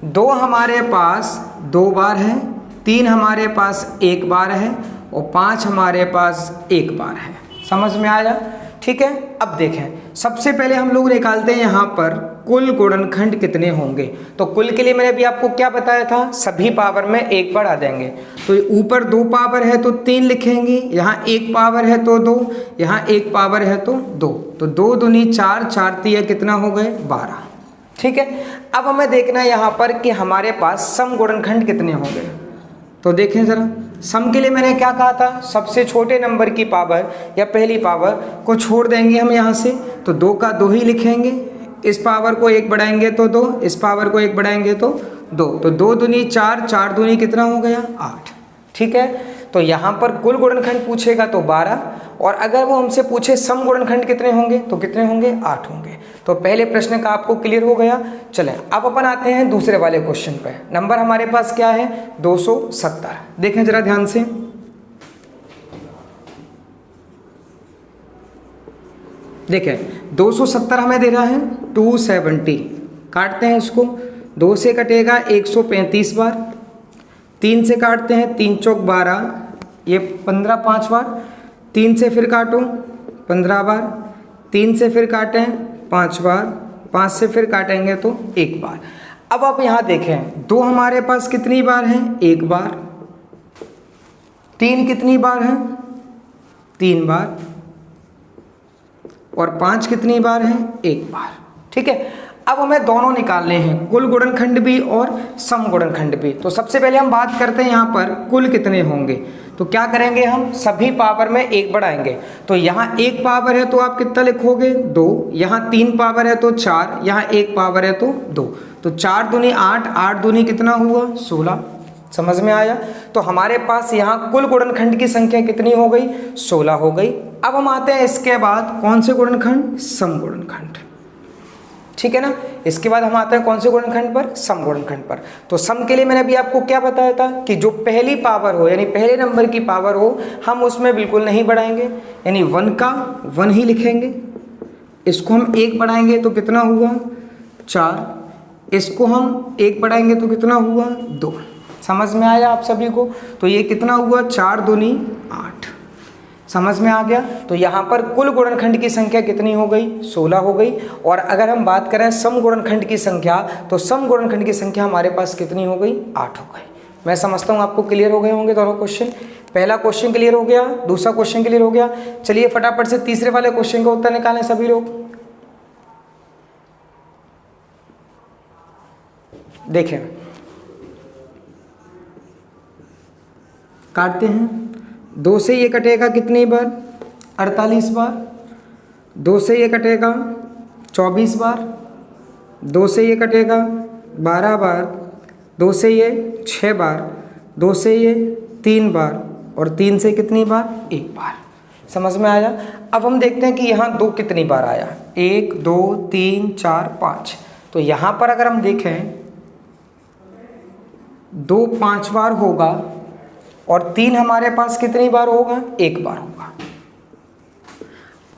2 हमारे पास 2 बार है, 3 हमारे पास 1 बार है और 5 हमारे पास 1 बार है। समझ में आया। ठीक है, अब देखें सबसे पहले हम लोग निकालते हैं यहाँ पर कुल गुणनखंड कितने होंगे। तो कुल के लिए मैंने अभी आपको क्या बताया था, सभी पावर में 1 बढ़ा देंगे। तो ऊपर 2 पावर है तो 3 लिखेंगे, यहाँ 1 पावर है तो 2, यहाँ 1 पावर है तो 2। तो 2 दूनी 4, 4 3 कितना हो गए, 12। ठीक है, अब हमें देखना है यहाँ पर कि हमारे पास सम गुणनखंड कितने होंगे। तो देखें ज़रा, सम के लिए मैंने क्या कहा था, सबसे छोटे नंबर की पावर या पहली पावर को छोड़ देंगे हम यहाँ से। तो 2 का 2 ही लिखेंगे, इस पावर को 1 बढ़ाएंगे तो 2, इस पावर को 1 बढ़ाएंगे तो 2। तो 2 दूनी 4, 4 दूनी कितना हो गया, 8। ठीक है, तो यहाँ पर कुल गुणनखंड पूछेगा तो 12 और अगर वो हमसे पूछे सम गुणनखंड कितने होंगे तो कितने होंगे, 8 होंगे। तो पहले प्रश्न का आपको क्लियर हो गया। चलें अब अपन आते हैं दूसरे वाले क्वेश्चन पे। नंबर हमारे पास क्या है, 270। देखें जरा ध्यान से, देखें 270 हमें दे रहा है 270। काटते हैं इसको, 2 से कटेगा 135 बार, 3 से काटते हैं 3 चौक 12, ये 15 5 बार, 3 से फिर काटो 15 बार, 3 से फिर काटें 5 बार, 5 से फिर काटेंगे तो 1 बार। अब आप यहाँ देखें, 2 हमारे पास कितनी बार है, 1 बार, 3 कितनी बार है, 3 बार और 5 कितनी बार है, 1 बार। ठीक है, अब हमें दोनों निकालने हैं, कुल गुणनखंड भी और सम गुणनखंड भी। तो सबसे पहले हम बात करते हैं यहाँ पर कुल कितने होंगे। तो क्या करेंगे, हम सभी पावर में एक बढ़ाएंगे। तो यहाँ एक पावर है तो आप कितना लिखोगे 2, यहाँ 3 पावर है तो 4, यहाँ 1 पावर है तो 2। तो 4 दूनी 8, 8 दूनी कितना हुआ 16। समझ में आया। तो हमारे पास यहाँ कुल गुणनखंड की संख्या कितनी हो गई 16 हो गई। अब हम आते हैं इसके बाद कौन से गुणनखंड, सम गुणनखंड, ठीक है ना। इसके बाद हम आते हैं कौन से गुणनखंड पर, सम गुणनखंड पर। तो सम के लिए मैंने अभी आपको क्या बताया था कि जो पहली पावर हो यानी पहले नंबर की पावर हो हम उसमें बिल्कुल नहीं बढ़ाएंगे, यानी 1 का 1 ही लिखेंगे। इसको हम 1 बढ़ाएंगे तो कितना हुआ 4, इसको हम 1 बढ़ाएंगे तो कितना हुआ 2। समझ में आया आप सभी को। तो ये कितना हुआ 4 दूनी 8। समझ में आ गया। तो यहाँ पर कुल गुणनखंड की संख्या कितनी हो गई 16 हो गई। और अगर हम बात करें सम गुणनखंड की संख्या तो सम गुणनखंड की संख्या हमारे पास कितनी हो गई 8 हो गई। मैं समझता हूँ आपको क्लियर हो गए होंगे दोनों क्वेश्चन। पहला क्वेश्चन क्लियर हो गया, दूसरा क्वेश्चन क्लियर हो गया। चलिए फटाफट से तीसरे वाले क्वेश्चन का उत्तर निकालें सभी लोग। देखें, काटते हैं। 2 से ये कटेगा कितनी बार 48 बार, 2 से ये कटेगा 24 बार, 2 से ये कटेगा 12 बार, 2 से ये 6 बार, 2 से ये 3 बार और 3 से कितनी बार 1 बार। समझ में आया। अब हम देखते हैं कि यहाँ 2 कितनी बार आया, 1 2 3 4 5। तो यहाँ पर अगर हम देखें 2 5 बार होगा और 3 हमारे पास कितनी बार होगा 1 बार होगा।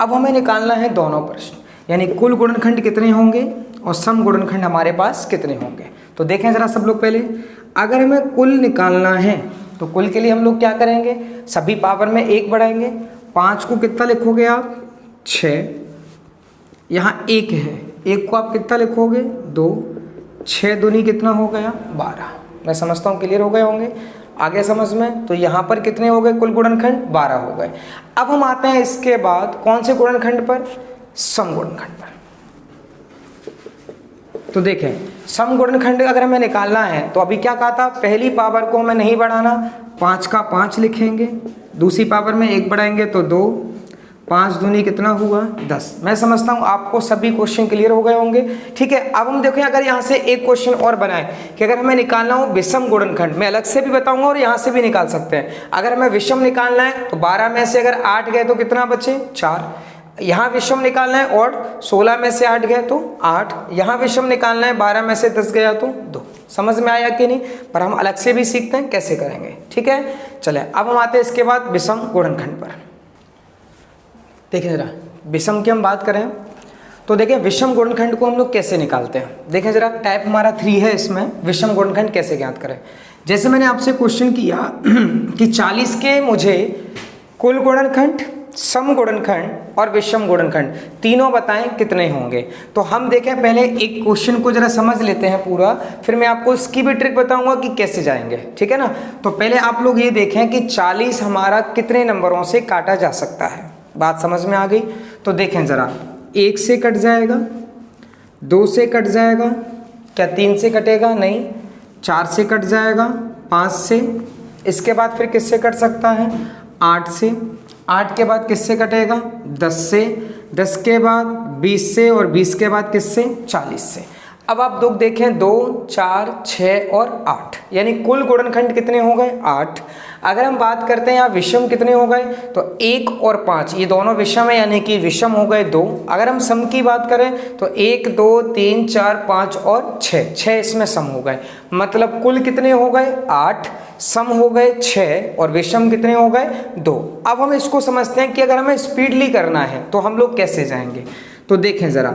अब हमें निकालना है दोनों प्रश्न, यानी कुल गुणनखंड कितने होंगे और सम गुणनखंड हमारे पास कितने होंगे। तो देखें ज़रा सब लोग पहले, अगर हमें कुल निकालना है तो कुल के लिए हम लोग क्या करेंगे, सभी पावर में 1 बढ़ाएंगे। 5 को कितना लिखोगे आप 6, यहाँ 1 है, 1 को आप कितना लिखोगे 2, 6 दूनी कितना हो गया 12। मैं समझता हूँ क्लियर हो गए होंगे, आगे समझ में। तो यहाँ पर कितने हो गए कुल गुणनखंड 12 हो गए। अब हम आते हैं इसके बाद कौन से गुणनखंड पर, सम गुणनखंड पर। तो देखें सम गुणनखंड अगर हमें निकालना है तो अभी क्या कहा था, पहली पावर को हमें नहीं बढ़ाना, 5 का 5 लिखेंगे, दूसरी पावर में 1 बढ़ाएंगे तो 2, 5 दूनी कितना हुआ 10। मैं समझता हूँ आपको सभी क्वेश्चन क्लियर हो गए होंगे। ठीक है, अब हम देखें अगर यहाँ से एक क्वेश्चन और बनाए कि अगर हमें निकालना हो विषम गुणनखंड, मैं अलग से भी बताऊंगा और यहाँ से भी निकाल सकते हैं। अगर हमें विषम निकालना है तो 12 में से अगर 8 गए तो कितना बचे 4, यहाँ विषम निकालना है और 16 में से 8 गए तो 8, यहाँ विषम निकालना है 12 में से 10 गया तो 2। समझ में आया कि नहीं, पर हम अलग से भी सीखते हैं कैसे करेंगे। ठीक है, चले अब हम आते हैं इसके बाद विषम गुणनखंड पर। देखिए जरा विषम की हम बात करें तो देखिए विषम गुणनखंड को हम लोग कैसे निकालते हैं। देखें जरा टाइप हमारा 3 है, इसमें विषम गुणनखंड कैसे ज्ञात करें। जैसे मैंने आपसे क्वेश्चन किया कि 40 के मुझे कुल गुणनखंड, सम गुणनखंड और विषम गुणनखंड तीनों बताएं कितने होंगे। तो हम देखें पहले एक क्वेश्चन को जरा समझ लेते हैं पूरा, फिर मैं आपको इसकी भी ट्रिक बताऊंगा कि कैसे जाएंगे। ठीक है ना, तो पहले आप लोग ये देखें कि 40 हमारा कितने नंबरों से काटा जा सकता है। बात समझ में आ गई। तो देखें ज़रा, 1 से कट जाएगा, 2 से कट जाएगा, क्या 3 से कटेगा, नहीं, 4 से कट जाएगा, 5 से, इसके बाद फिर किससे कट सकता है 8 से, 8 के बाद किससे कटेगा 10 से, 10 के बाद 20 से और 20 के बाद किससे 40 से। अब आप लोग देखें 2 4 6 और 8, यानी कुल गुणनखंड कितने हो गए 8। अगर हम बात करते हैं यहाँ विषम कितने हो गए तो 1 और 5, ये दोनों विषम है यानी कि विषम हो गए 2। अगर हम सम की बात करें तो 1 2 3 4 5 और 6 इसमें सम हो गए, मतलब कुल कितने हो गए 8, सम हो गए 6 और विषम कितने हो गए 2। अब हम इसको समझते हैं कि अगर हमें स्पीडली करना है तो हम लोग कैसे जाएंगे। तो देखें ज़रा,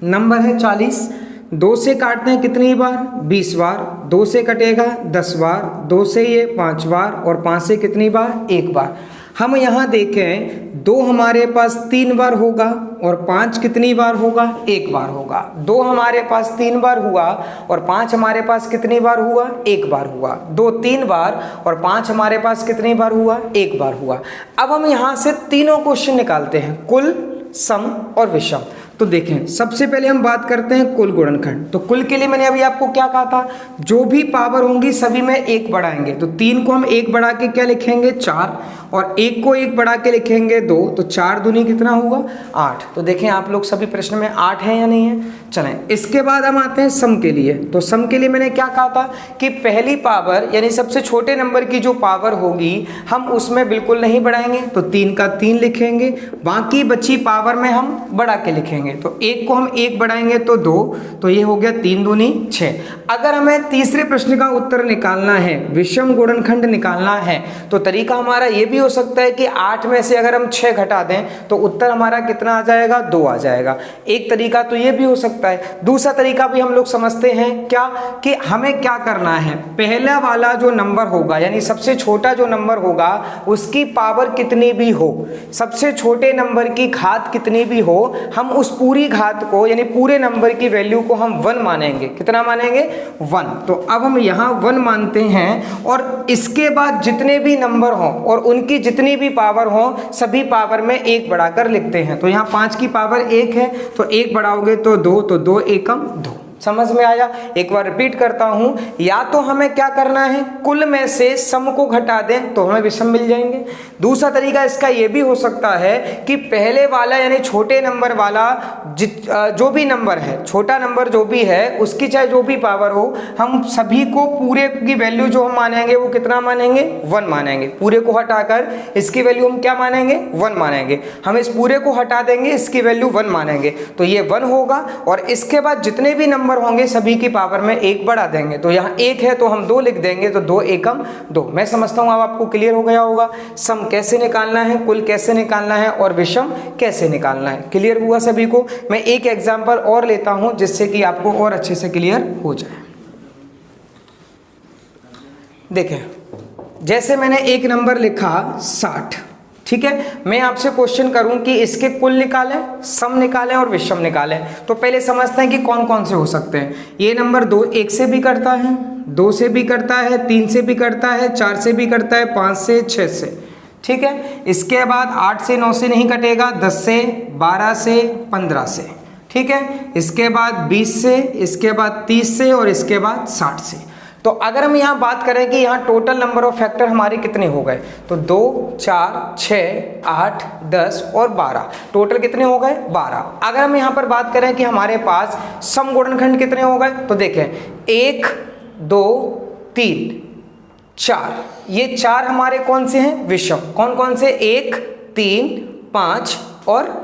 नंबर है 40, 2 से काटते हैं कितनी बार 20 बार, 2 से कटेगा 10 बार, 2 से ये 5 बार और 5 से कितनी बार 1 बार। हम यहाँ देखें 2 हमारे पास 3 बार होगा और 5 कितनी बार होगा 1 बार होगा। 2 हमारे पास 3 बार हुआ और 5 हमारे पास कितनी बार हुआ 1 बार हुआ। 2 3 बार और 5 हमारे पास कितनी बार हुआ 1 बार हुआ। अब हम यहाँ से तीनों क्वेश्चन निकालते हैं, कुल, सम और विषम। तो देखें, सबसे पहले हम बात करते हैं कुल गुणनखंड। तो कुल के लिए मैंने अभी आपको क्या कहा था, जो भी पावर होंगी सभी में एक बढ़ाएंगे। तो 3 को हम 1 बढ़ा के क्या लिखेंगे 4, और 1 को 1 बढ़ा के लिखेंगे 2, तो 4 दूनी कितना होगा 8। तो देखें आप लोग सभी प्रश्न में 8 है या नहीं है। चलें, इसके बाद हम आते हैं सम के लिए। तो सम के लिए मैंने क्या कहा था कि पहली पावर यानी सबसे छोटे नंबर की जो पावर होगी हम उसमें बिल्कुल नहीं बढ़ाएंगे, तो 3 का 3 लिखेंगे, बाकी बची पावर में हम बढ़ा के लिखेंगे। तो 1 को हम 1 बढ़ाएंगे तो 2, तो ये हो गया 3 दूनी 6। अगर हमें तीसरे प्रश्न का उत्तर निकालना है, विषम गुणनखंड निकालना है, तो तरीका हमारा ये भी हो सकता है कि 8 में से अगर हम 6 घटा दें तो उत्तर हमारा कितना आ जाएगा 2 आ जाएगा। एक तरीका तो ये भी हो सकता है। दूसरा तरीका भी हम लोग समझते हैं क्या, कि हमें क्या करना है, पहला वाला जो नंबर होगा यानी सबसे छोटा जो नंबर होगा उसकी पावर कितनी भी हो, सबसे छोटे नंबर की घात कितनी भी हो, हम उस पूरी घात को यानी पूरे नंबर की वैल्यू को हम 1 मानेंगे। कितना मानेंगे 1। तो अब हम यहाँ 1 मानते हैं, और इसके बाद जितने भी नंबर हों और उनकी जितनी भी पावर हो सभी पावर में 1 बढ़ाकर लिखते हैं। तो यहाँ 5 की पावर 1 है, तो 1 बढ़ाओगे तो 2, तो 2 एकम 2। समझ में आया। एक बार रिपीट करता हूं, या तो हमें क्या करना है, कुल में से सम को घटा दें तो हमें विषम मिल जाएंगे। दूसरा तरीका इसका यह भी हो सकता है कि पहले वाला यानी छोटे नंबर वाला जो भी नंबर है, छोटा नंबर जो भी है उसकी चाहे जो भी पावर हो, हम सभी को पूरे की वैल्यू जो हम मानेंगे वो कितना मानेंगे 1 मानेंगे। पूरे को हटाकर इसकी वैल्यू हम क्या मानेंगे 1 मानेंगे। हम इस पूरे को हटा देंगे, इसकी वैल्यू 1 मानेंगे, तो ये 1 होगा। और इसके बाद जितने भी नंबर होंगे सभी की पावर में 1 बढ़ा देंगे। तो यहाँ 1 है तो हम 2 लिख देंगे, तो 2 एकम 2। मैं समझता हूँ अब आपको क्लियर हो गया होगा सम कैसे निकालना है, कुल कैसे निकालना है और विषम कैसे निकालना है। क्लियर हुआ सभी को। मैं एक एग्जांपल और लेता हूं जिससे कि आपको और अच्छे से क्लियर हो जाए। देखें, जैसे मैंने एक नंबर लिखा 60, ठीक है। मैं आपसे क्वेश्चन करूं कि इसके कुल निकालें, सम निकालें और विषम निकालें। तो पहले समझते हैं कि कौन कौन से हो सकते हैं। ये नंबर 2 1 से भी करता है, 2 से भी करता है, 3 से भी करता है, 4 से भी करता है, 5 से, 6 से, ठीक है। इसके बाद 8 से 9 से नहीं कटेगा, 10 से, 12 से, 15 से, ठीक है। इसके बाद 20 से, इसके बाद 30 से और इसके बाद 60 से। तो अगर हम यहाँ बात करें कि यहाँ टोटल नंबर ऑफ फैक्टर हमारे कितने हो गए, तो 2, 4, 6, 8, 10 और 12, टोटल कितने हो गए 12। अगर हम यहाँ पर बात करें कि हमारे पास सम गुणनखंड कितने हो गए, तो देखें 1, 2, 3, 4, ये 4 हमारे कौन से हैं विषम। कौन कौन से, 1, 3, 5 और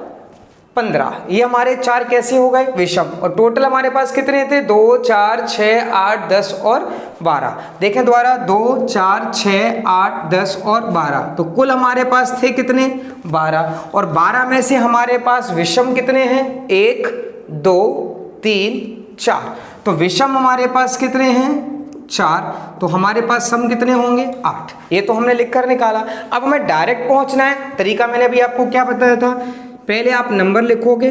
15, ये हमारे 4 कैसे हो गए विषम। और टोटल हमारे पास कितने थे, 2, 4, 6, 8, 10 और 12। देखें दोबारा, 2, 4, 6, 8, 10 और 12, तो कुल हमारे पास थे कितने 12। और 12 में से हमारे पास विषम कितने हैं, 1, 2, 3, 4। तो विषम हमारे पास कितने हैं 4, तो हमारे पास सम कितने होंगे 8। ये तो हमने लिखकर निकाला। अब हमें डायरेक्ट पहुंचना है। तरीका मैंने अभी आपको क्या बताया था, पहले आप नंबर लिखोगे,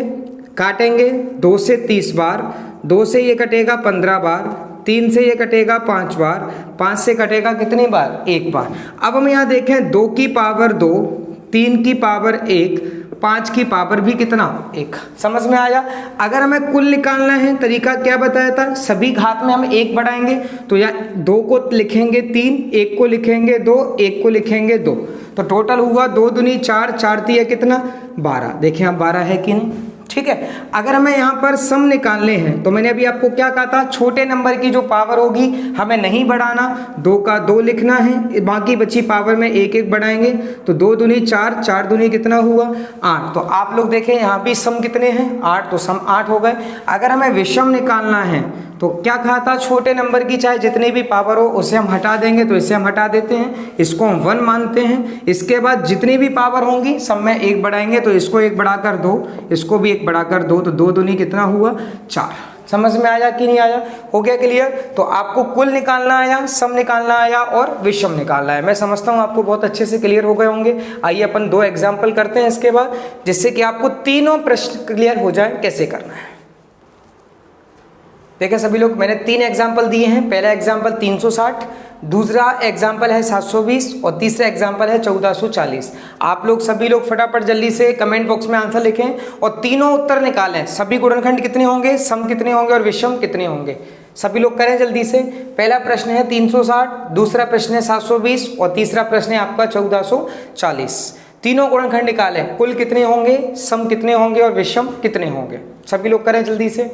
काटेंगे 2 से 30 बार, 2 से ये कटेगा 15 बार, 3 से ये कटेगा 5 बार, 5 से कटेगा कितनी बार 1 बार। अब हम यहाँ देखें 2 की पावर 2, 3 की पावर 1, 5 की पावर भी कितना 1। समझ में आया। अगर हमें कुल निकालना है, तरीका क्या बताया था, सभी घात में हम 1 बढ़ाएंगे। तो यहाँ 2 को लिखेंगे 3, 1 को लिखेंगे 2, 1 को लिखेंगे 2, तो टोटल हुआ 2 दूनी 4, 4 तिया कितना 12। देखें अब 12 है कि नहीं, ठीक है। अगर हमें यहाँ पर सम निकालने हैं तो मैंने अभी आपको क्या कहा था, छोटे नंबर की जो पावर होगी हमें नहीं बढ़ाना, 2 का 2 लिखना है, बाकी बची पावर में 1 1 बढ़ाएंगे। तो 2 दूनी 4, 4 दूनी कितना हुआ 8। तो आप लोग देखें यहाँ भी सम कितने हैं 8, तो सम 8 हो गए। अगर हमें विषम निकालना है तो क्या कहा था, छोटे नंबर की चाहे जितनी भी पावर हो उसे हम हटा देंगे, तो इसे हम हटा देते हैं, इसको हम 1 मानते हैं। इसके बाद जितनी भी पावर होंगी सब में 1 बढ़ाएंगे, तो इसको 1 बढ़ाकर 2, इसको भी 1 बढ़ाकर 2, तो 2 दूनी कितना हुआ 4। समझ में आया कि नहीं आया, हो गया क्लियर। तो आपको कुल निकालना आया, सम निकालना आया और विषम निकालना है। मैं समझता हूँ आपको बहुत अच्छे से क्लियर हो गए होंगे। आइए अपन 2 एग्जाम्पल करते हैं इसके बाद, जिससे कि आपको तीनों प्रश्न क्लियर हो जाए कैसे करना है। देखिए सभी लोग, मैंने 3 एग्जाम्पल दिए हैं। पहला एग्जाम्पल 360, दूसरा एग्जाम्पल है 720 और तीसरा एग्जाम्पल है 1440। आप लोग सभी लोग फटाफट जल्दी से कमेंट बॉक्स में आंसर लिखें और तीनों उत्तर निकालें। सभी गुणनखंड कितने होंगे, सम कितने होंगे और विषम कितने होंगे, सभी लोग करें जल्दी से। पहला प्रश्न है 360, दूसरा प्रश्न है 720 और तीसरा प्रश्न है आपका 1440। तीनों गुणनखंड निकालें, कुल कितने होंगे, सम कितने होंगे और विषम कितने होंगे, सभी लोग करें जल्दी से।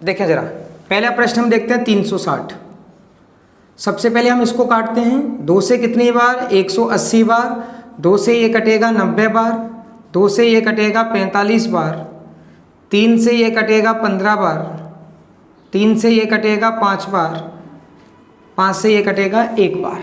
देखें जरा, पहला प्रश्न हम देखते हैं 360। सबसे पहले हम इसको काटते हैं। 2 से कितनी बार, 180 बार। 2 से ये कटेगा 90 बार। 2 से ये कटेगा 45 बार। 3 से ये कटेगा 15 बार। 3 से ये कटेगा 5 बार। 5 से ये कटेगा 1 बार।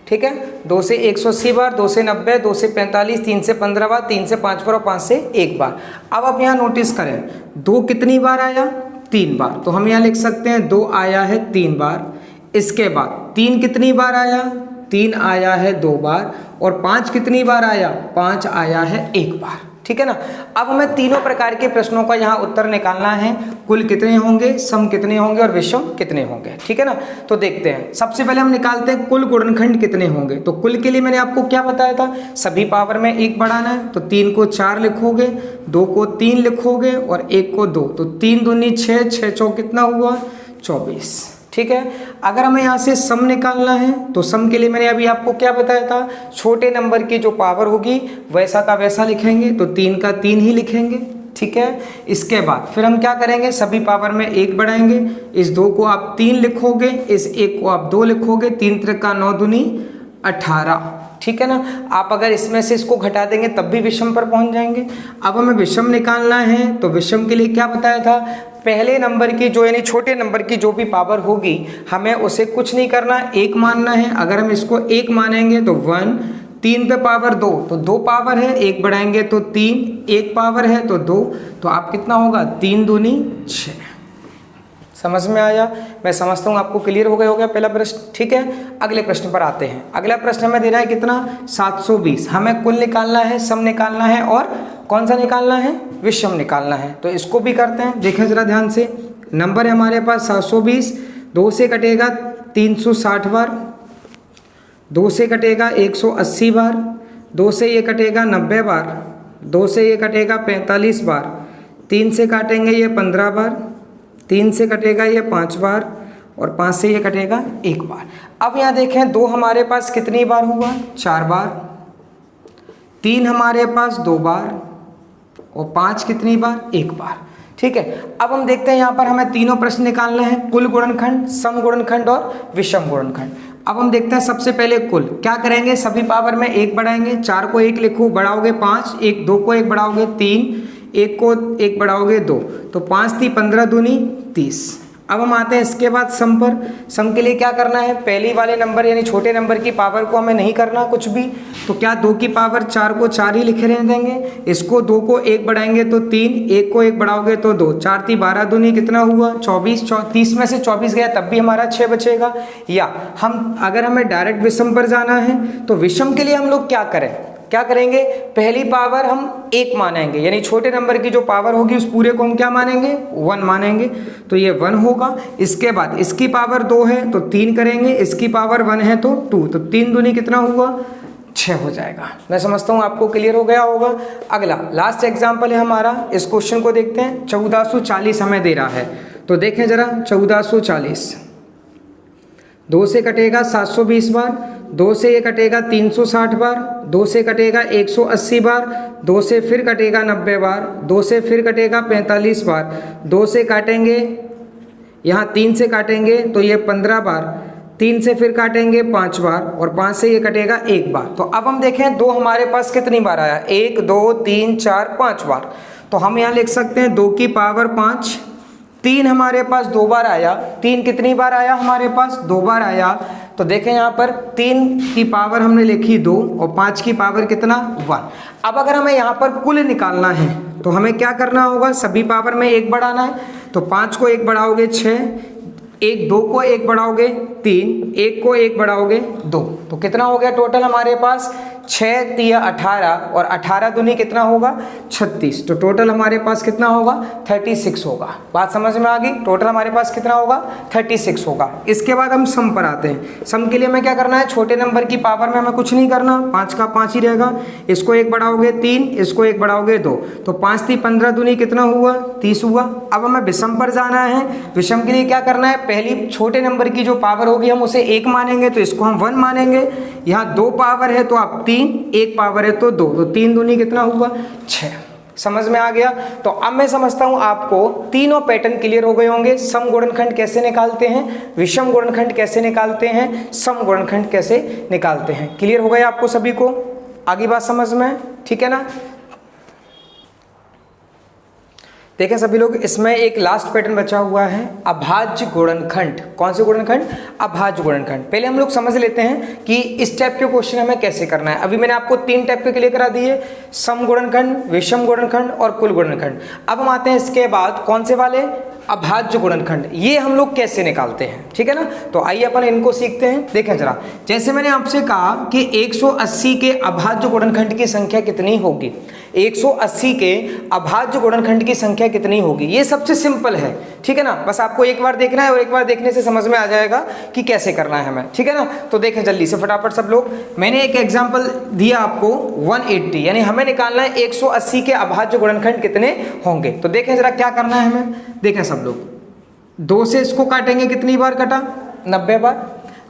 ठीक है, 2 से 180 बार, 2 से 90, 2 से 45, 3 से 15 बार, 3 से 5 बार और 5 से 1 बार। अब आप यहाँ नोटिस करें, 2 कितनी बार आया, 3 बार। तो हम यहाँ लिख सकते हैं 2 आया है 3 बार। इसके बाद 3 कितनी बार आया, 3 आया है 2 बार। और 5 कितनी बार आया, 5 आया है 1 बार। ठीक है ना। अब हमें तीनों प्रकार के प्रश्नों का यहाँ उत्तर निकालना है। कुल कितने होंगे, सम कितने होंगे और विषम कितने होंगे। ठीक है ना। तो देखते हैं, सबसे पहले हम निकालते हैं कुल गुणनखंड कितने होंगे। तो कुल के लिए मैंने आपको क्या बताया था, सभी पावर में 1 बढ़ाना है। तो 3 को 4 लिखोगे, 2 को 3 लिखोगे और 1 को 2। तो 3 दूनी 6, 6 चौक कितना हुआ, 24। ठीक है। अगर हमें यहाँ से सम निकालना है तो सम के लिए मैंने अभी आपको क्या बताया था, छोटे नंबर की जो पावर होगी वैसा का वैसा लिखेंगे। तो 3 का 3 ही लिखेंगे। ठीक है। इसके बाद फिर हम क्या करेंगे, सभी पावर में 1 बढ़ाएंगे। इस 2 को आप 3 लिखोगे, इस 1 को आप 2 लिखोगे। 3 त्रिका 9 दूनी 18। ठीक है ना। आप अगर इसमें से इसको घटा देंगे तब भी विषम पर पहुंच जाएंगे। अब हमें विषम निकालना है तो विषम के लिए क्या बताया था, पहले नंबर की जो यानी छोटे नंबर की जो भी पावर होगी हमें उसे कुछ नहीं करना, 1 मानना है। अगर हम इसको 1 मानेंगे तो 1, 3 पे पावर 2 तो 2 पावर है, 1 बढ़ाएंगे तो 3, 1 पावर है तो 2। तो आप कितना होगा, 3 दूनी 6। समझ में आया, मैं समझता हूँ आपको क्लियर हो गया पहला प्रश्न। ठीक है, अगले प्रश्न पर आते हैं। अगला प्रश्न हमें देना है कितना, 720। हमें कुल निकालना है, सम निकालना है और कौन सा निकालना है, विषम निकालना है। तो इसको भी करते हैं। देखें जरा ध्यान से, नंबर है हमारे पास 720। 2 से कटेगा 360 बार। 2 से कटेगा 180 बार। 2 से ये कटेगा 90 बार। 2 से ये कटेगा 45 बार। 3 से काटेंगे ये 15 बार। 3 से कटेगा ये 5 बार और 5 से ये कटेगा 1 बार। अब यहाँ देखें, 2 हमारे पास कितनी बार हुआ, 4 बार। 3 हमारे पास 2 बार और 5 कितनी बार, 1 बार। ठीक है। अब हम देखते हैं यहाँ पर हमें तीनों प्रश्न निकालना है, कुल गुणनखंड, सम गुणनखंड और विषम गुणनखंड। अब हम देखते हैं सबसे पहले कुल क्या करेंगे, सभी पावर में 1 बढ़ाएंगे। 4 को 1 लिखो, बढ़ाओगे 5, 1 2 को 1 बढ़ाओगे 3, 1 को 1 बढ़ाओगे 2। तो 5 3 15 दूनी 30। अब हम आते हैं इसके बाद सम पर। सम के लिए क्या करना है, पहली वाले नंबर यानी छोटे नंबर की पावर को हमें नहीं करना कुछ भी। तो क्या 2 की पावर 4 को 4 ही लिखे रहने देंगे। इसको 2 को 1 बढ़ाएंगे तो 3, 1 को 1 बढ़ाओगे तो 2। 4 3 12 दूनी कितना हुआ, 24। 30 में से 24 गया तब भी हमारा 6 बचेगा। या हम अगर हमें डायरेक्ट विषम पर जाना है तो विषम के लिए हम लोग क्या करेंगे, पहली पावर हम 1 मानेंगे, यानी छोटे नंबर की जो पावर होगी उस पूरे को हम क्या मानेंगे, 1 मानेंगे। तो ये 1 होगा। इसके बाद इसकी पावर 2 है तो 3 करेंगे, इसकी पावर 1 है तो 2। तो 3 दूनी कितना हुआ, 6 हो जाएगा। मैं समझता हूँ आपको क्लियर हो गया होगा। अगला लास्ट एग्जाम्पल है हमारा, इस क्वेश्चन को देखते हैं। 1440 हमें दे रहा है। तो देखें जरा, 1440। 2 से कटेगा 720 बार। 2 से ये कटेगा 360 बार। 2 से कटेगा 180 बार। 2 से फिर कटेगा 90 बार। 2 से फिर कटेगा 45 बार। 2 से काटेंगे, यहाँ 3 से काटेंगे तो ये 15 बार। 3 से फिर काटेंगे 5 बार और 5 से ये कटेगा 1 बार। तो अब हम देखें 2 हमारे पास कितनी बार आया, 1 2 3 4 5 बार। तो हम यहाँ लिख सकते हैं 2 की पावर 5। 3 हमारे पास 2 बार आया। 3 कितनी बार आया हमारे पास, 2 बार आया। तो देखें यहाँ पर 3 की पावर हमने लिखी 2 और 5 की पावर कितना, 1। अब अगर हमें यहाँ पर कुल निकालना है तो हमें क्या करना होगा, सभी पावर में 1 बढ़ाना है। तो 5 को 1 बढ़ाओगे 6, 1 2 को 1 बढ़ाओगे 3, एक को एक बढ़ाओगे 2, तो कितना हो गया टोटल हमारे पास 6 तिया 18 और 18 दूनी कितना होगा 36, तो टोटल हमारे पास कितना होगा 36 होगा। बात समझ में आ गई? टोटल हमारे पास कितना होगा 36 होगा। इसके बाद हम सम पर आते हैं। सम के लिए हमें क्या करना है, छोटे नंबर की पावर में हमें कुछ नहीं करना, 5 का 5 ही रहेगा, इसको एक बढ़ाओगे 3, इसको एक बढ़ाओगे 2, तो 5 × 15 दूनी कितना हुआ 30 हुआ। अब हमें विषम पर जाना है। विषम के लिए क्या करना है, पहली छोटे नंबर की जो पावर होगी हम उसे 1 मानेंगे, तो इसको हम 1 मानेंगे। यहाँ 2 पावर है तो आप 3, 1 पावर है तो 2, तो 3 दूनी कितना हुआ 6। समझ में आ गया? तो अब मैं समझता हूं आपको तीनों पैटर्न क्लियर हो गए होंगे। सम गुणनखंड कैसे निकालते हैं, विषम गुणनखंड कैसे निकालते हैं, सम गुणनखंड कैसे निकालते हैं। क्लियर हो गए आपको सभी को? आगे बात समझ में, ठीक है ना? देखें सभी लोग, इसमें एक लास्ट पैटर्न बचा हुआ है, अभाज्य गुणनखंड। कौन से गुणनखंड? अभाज्य गुणनखंड। पहले हम लोग समझ लेते हैं कि इस टाइप के क्वेश्चन हमें कैसे करना है। अभी मैंने आपको 3 टाइप के क्लियर करा दिए, सम गुणनखंड, विषम गुणनखंड और कुल गुणनखंड। अब हम आते हैं इसके बाद कौन से वाले, अभाज्य गुणनखंड। ये हम लोग कैसे निकालते हैं, ठीक है ना? तो आइए अपन इनको सीखते हैं। देखें जरा, जैसे मैंने आपसे कहा कि 180 के अभाज्य गुणनखंड की संख्या कितनी होगी, 180 के अभाज्य गुणनखंड की संख्या कितनी होगी, ये सबसे सिंपल है, ठीक है ना? बस आपको एक बार देखना है और एक बार देखने से समझ में आ जाएगा कि कैसे करना है हमें, ठीक है ना? तो देखें जल्दी से फटाफट सब लोग। मैंने एक एग्जांपल दिया आपको 180, यानी हमें निकालना है 180 के अभाज्य गुणनखंड कितने होंगे। तो देखें जरा क्या करना है हमें। देखें सब लोग, 2 से इसको काटेंगे, कितनी बार कटा 90 बार।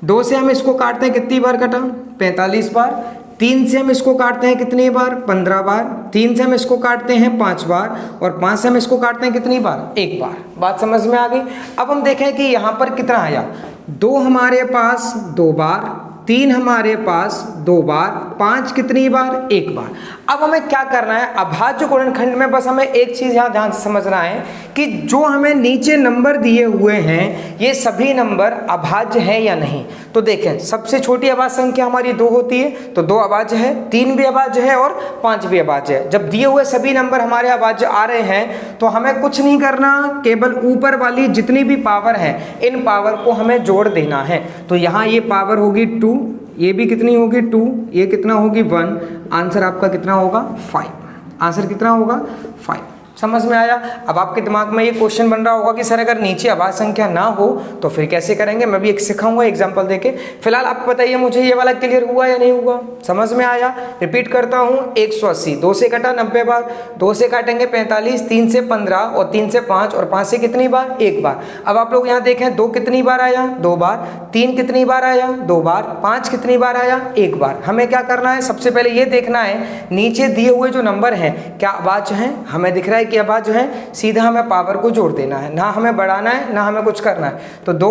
2 से हम इसको काटते हैं, कितनी बार कटा 45 बार। 3 से हम इसको काटते हैं कितनी बार 15 बार। 3 से हम इसको काटते हैं 5 बार और 5 से हम इसको काटते हैं कितनी बार 1 बार। बात समझ में आ गई? अब हम देखें कि यहाँ पर कितना आया, 2 हमारे पास 2 बार, 3 हमारे पास 2 बार, 5 कितनी बार 1 बार। अब हमें क्या करना है, अभाज्य गुणनखंड में बस हमें एक चीज यहाँ ध्यान से समझना है कि जो हमें नीचे नंबर दिए हुए हैं ये सभी नंबर अभाज्य है या नहीं। तो देखें, सबसे छोटी अभाज्य संख्या हमारी 2 होती है, तो 2 अभाज्य है, 3 भी अभाज्य है और 5 भी अभाज्य है। जब दिए हुए सभी नंबर हमारे अभाज्य आ रहे हैं तो हमें कुछ नहीं करना, केवल ऊपर वाली जितनी भी पावर है इन पावर को हमें जोड़ देना है। तो यहाँ ये पावर होगी 2, ये भी कितनी होगी 2, ये कितना होगी 1, आंसर आपका कितना होगा 5। आंसर कितना होगा 5। समझ में आया? अब आपके दिमाग में ये क्वेश्चन बन रहा होगा कि सर अगर नीचे अभाज्य संख्या ना हो तो फिर कैसे करेंगे। मैं भी एक सिखाऊंगा एग्जांपल देके। फिलहाल आप बताइए मुझे ये वाला क्लियर हुआ या नहीं हुआ, समझ में आया? रिपीट करता हूँ, 180, 2 से कटा 90 बार, 2 से काटेंगे 45, 3 से 15 और 3 से 5 और 5 से कितनी बार 1 बार। अब आप लोग यहाँ देखें, 2 कितनी बार आया 2 बार, 3 कितनी बार आया 2 बार, 5 कितनी बार आया 1 बार। हमें क्या करना है, सबसे पहले ये देखना है नीचे दिए हुए जो नंबर हैं क्या अभाज्य हैं। हमें दिख रहा है कि अभाज्य है, सीधा हमें पावर को जोड़ देना है, ना हमें बढ़ाना है ना हमें कुछ करना है। तो 2,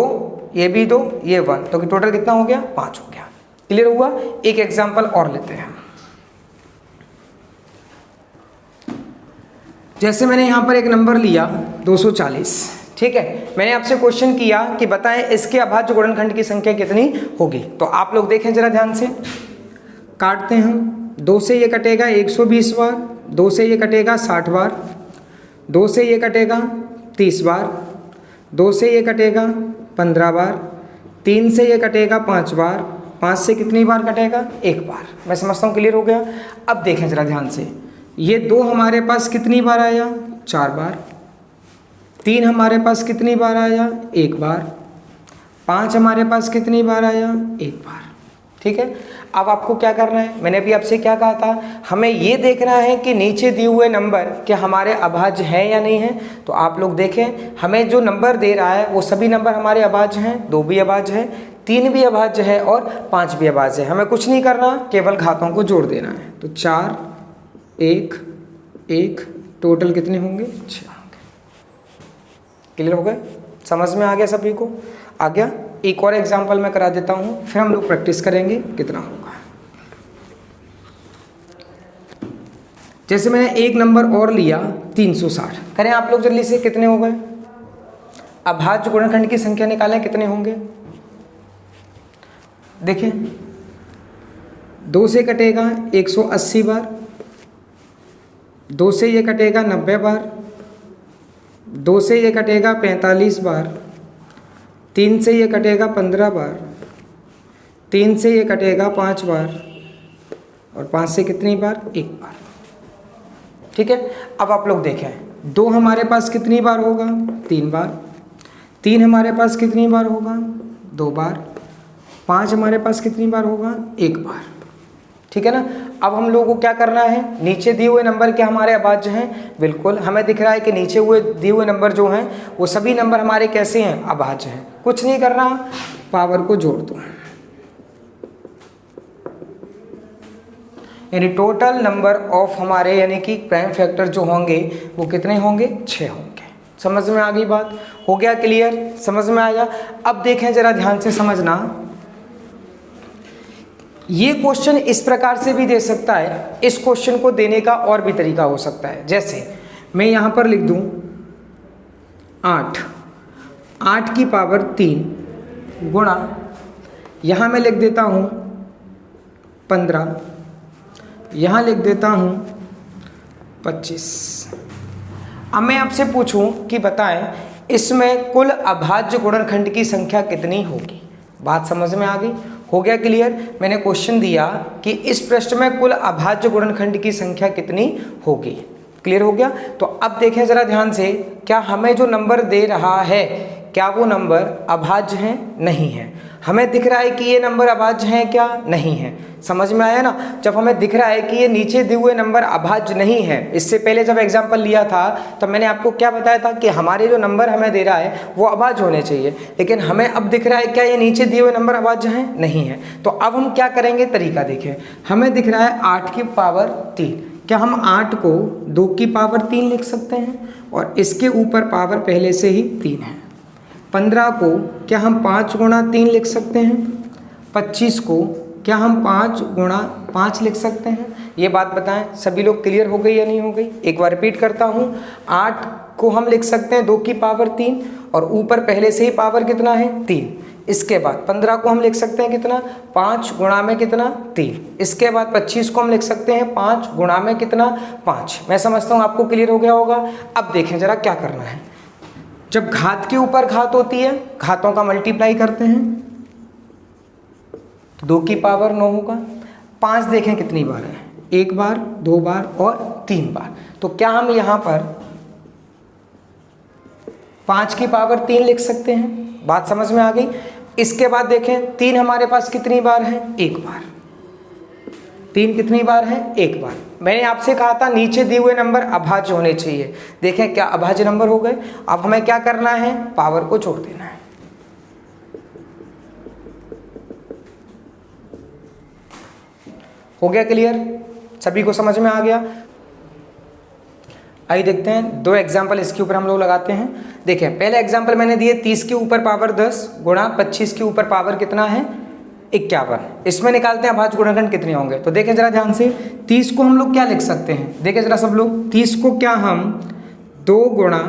ये भी 2, ये 1, तो टोटल कितना हो गया 5 हो गया। क्लियर हुआ? एक एग्जांपल और लेते हैं। जैसे मैंने यहां पर एक नंबर लिया 240, ठीक है? मैंने आपसे क्वेश्चन किया कि बताएं इसके अभाज्य गुणनखंड की संख्या कितनी होगी। तो आप लोग देखें जरा ध्यान से, काटते हैं हम। 2 से ये कटेगा 120 बार, 2 से ये कटेगा 60 बार, 2 से ये कटेगा 30 बार, 2 से ये कटेगा 15 बार, 3 से ये कटेगा 5 बार, 5 से कितनी बार कटेगा 1 बार। मैं समझता हूँ क्लियर हो गया। अब देखें जरा ध्यान से, ये 2 हमारे पास कितनी बार आया 4 बार, 3 हमारे पास कितनी बार आया 1 बार, 5 हमारे पास कितनी बार आया 1 बार, ठीक है? अब आपको क्या करना है, मैंने अभी आपसे क्या कहा था, हमें ये देखना है कि नीचे दिए हुए नंबर क्या हमारे अभाज्य हैं या नहीं हैं। तो आप लोग देखें, हमें जो नंबर दे रहा है वो सभी नंबर हमारे अभाज्य हैं। 2 भी अभाज्य है, 3 भी अभाज्य है और 5 भी अभाज्य है। हमें कुछ नहीं करना, केवल घातों को जोड़ देना है। तो 4, 1, 1, टोटल कितने होंगे 6 होंगे। क्लियर हो गए? समझ में आ गया सभी को? आ गया? एक और एग्जांपल मैं करा देता हूँ, फिर हम लोग प्रैक्टिस करेंगे कितना होगा। जैसे मैंने एक नंबर और लिया 360, करें आप लोग जल्दी से, कितने हो गए? अभाज्य गुणनखंड की संख्या निकालें, कितने होंगे। देखें, 2 से कटेगा 180 बार, 2 से ये कटेगा 90 बार, 2 से ये कटेगा 45 बार, 3 से ये कटेगा 15 बार, 3 से ये कटेगा 5 बार, और 5 से कितनी बार? 1 बार। ठीक है, अब आप लोग देखें 2 हमारे पास कितनी बार होगा? 3 बार। 3 हमारे पास कितनी बार होगा? 2 बार। 5 हमारे पास कितनी बार होगा? 1 बार। ठीक है ना। अब हम लोगों को क्या करना है? नीचे दिए हुए नंबर क्या हमारे अभाज्य हैं? बिल्कुल, हमें दिख रहा है कि नीचे दिए हुए नंबर जो हैं वो सभी नंबर हमारे कैसे हैं? अभाज्य हैं। कुछ नहीं करना, पावर को जोड़ दो, यानी टोटल नंबर ऑफ हमारे यानी कि प्राइम फैक्टर जो होंगे वो कितने होंगे? 6 होंगे। समझ में आ गई बात? हो गया क्लियर? समझ में आया? अब देखें जरा ध्यान से समझना, ये क्वेश्चन इस प्रकार से भी दे सकता है, इस क्वेश्चन को देने का और भी तरीका हो सकता है। जैसे मैं यहाँ पर लिख दूँ 8, 8 की पावर 3 गुणा, यहाँ मैं लिख देता हूँ 15, यहाँ लिख देता हूँ 25। अब मैं आपसे पूछूं कि बताएं इसमें कुल अभाज्य गुणनखंड की संख्या कितनी होगी? बात समझ में आ गई? हो गया क्लियर? मैंने क्वेश्चन दिया कि इस प्रश्न में कुल अभाज्य गुणनखंड की संख्या कितनी होगी। क्लियर हो गया? तो अब देखें जरा ध्यान से, क्या हमें जो नंबर दे रहा है क्या वो नंबर अभाज्य हैं? नहीं है। हमें दिख रहा है कि ये नंबर अभाज्य हैं क्या? नहीं है। समझ में आया ना? जब हमें दिख रहा है कि ये नीचे दिए हुए नंबर अभाज्य नहीं है, इससे पहले जब एग्जांपल लिया था तो मैंने आपको क्या बताया था कि हमारे जो नंबर हमें दे रहा है वो अभाज्य होने चाहिए, लेकिन हमें अब दिख रहा है क्या ये नीचे दिए हुए नंबर अभाज्य हैं? नहीं है। तो अब हम क्या करेंगे? तरीका देखें। हमें दिख रहा है 8 की पावर 3, क्या हम 8 को 2 की पावर 3 लिख सकते हैं? और इसके ऊपर पावर पहले से ही 3 है। 15 को क्या हम 5 गुणा 3 लिख सकते हैं? 25 को क्या हम 5 गुणा 5 लिख सकते हैं? ये बात बताएं, सभी लोग क्लियर हो गई या नहीं हो गई? एक बार रिपीट करता हूँ, 8 को हम लिख सकते हैं 2 की पावर 3, और ऊपर पहले से ही पावर कितना है? 3। इसके बाद 15 को हम लिख सकते हैं कितना? 5 गुणा में कितना? 3। इसके बाद 25 को हम लिख सकते हैं 5 गुणा में कितना? 5। मैं समझता हूँ आपको क्लियर हो गया होगा। अब देखें जरा क्या करना है। जब घात के ऊपर घात होती है, घातों का मल्टीप्लाई करते हैं, 2 की पावर 9 होगा। 5 देखें कितनी बार है? 1 बार, 2 बार और 3 बार। तो क्या हम यहाँ पर 5 की पावर 3 लिख सकते हैं? बात समझ में आ गई? इसके बाद देखें 3 हमारे पास कितनी बार है? 1 बार। 3 कितनी बार है? 1 बार। मैंने आपसे कहा था नीचे दिए हुए नंबर अभाज्य होने चाहिए। देखें क्या अभाज्य नंबर हो गए। अब हमें क्या करना है? पावर को जोड़ देना है। हो गया क्लियर? सभी को समझ में आ गया? आइए देखते हैं 2 एग्जाम्पल इसके ऊपर हम लोग लगाते हैं। देखें पहले एग्जाम्पल मैंने दिए 30 के ऊपर पावर 10 गुणा 25 के ऊपर पावर कितना है? 51। इसमें निकालते हैं अभाज्य गुणनखंड कितने होंगे। तो देखें जरा ध्यान से, 30 को हम लोग क्या लिख सकते हैं? देखें जरा सब लोग, 30 को क्या हम 2 गुणा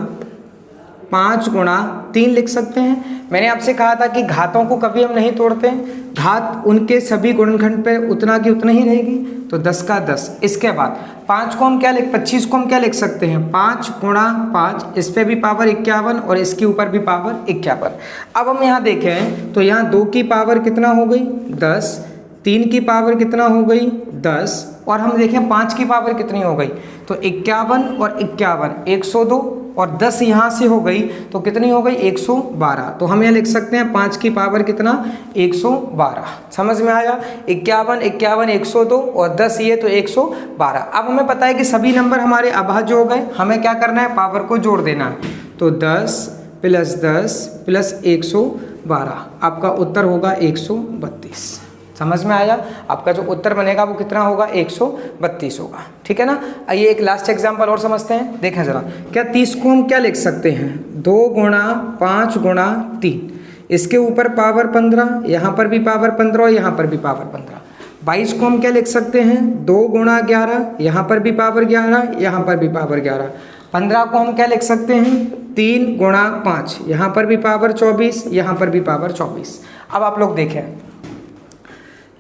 5 गुणा 3 लिख सकते हैं। मैंने आपसे कहा था कि घातों को कभी हम नहीं तोड़ते, घात उनके सभी गुणनखंड पे उतना की उतना ही रहेगी। तो 10 का 10। इसके बाद 5 को हम क्या 25 को हम क्या लिख सकते हैं? 5 गुणा 5, इस पे भी पावर 51 और इसके ऊपर भी पावर 51। अब हम यहाँ देखें तो यहाँ 2 की पावर कितना हो गई? 10, 3 की पावर कितना हो गई? 10, और हम देखें 5 की पावर कितनी हो गई? तो 51 और 51 102, और 10 यहाँ से हो गई तो कितनी हो गई? 112। तो हम यहाँ लिख सकते हैं 5 की पावर कितना? 112। समझ में आया? 51 51 102 और 10 ये तो 112। अब हमें पता है कि सभी नंबर हमारे अभाज्य हो गए। हमें क्या करना है? पावर को जोड़ देना है। तो 10 + 10 + 112, आपका उत्तर होगा 132। समझ में आया? आपका जो उत्तर बनेगा वो कितना होगा? 132 होगा। ठीक है ना। आइए एक लास्ट एग्जांपल और समझते हैं। देखें जरा, क्या 30 को हम क्या लिख सकते हैं? 2 गुणा 5 गुणा 3, इसके ऊपर पावर 15, यहाँ पर भी पावर 15 और यहाँ पर भी पावर 15। 22 को हम क्या लिख सकते हैं? 2 गुणा 11, यहाँ पर भी पावर 11, यहाँ पर भी पावर 11। 15 को हम क्या लिख सकते हैं? 3 गुणा 5, यहाँ पर भी पावर 24, यहाँ पर भी पावर 24। अब आप लोग देखें,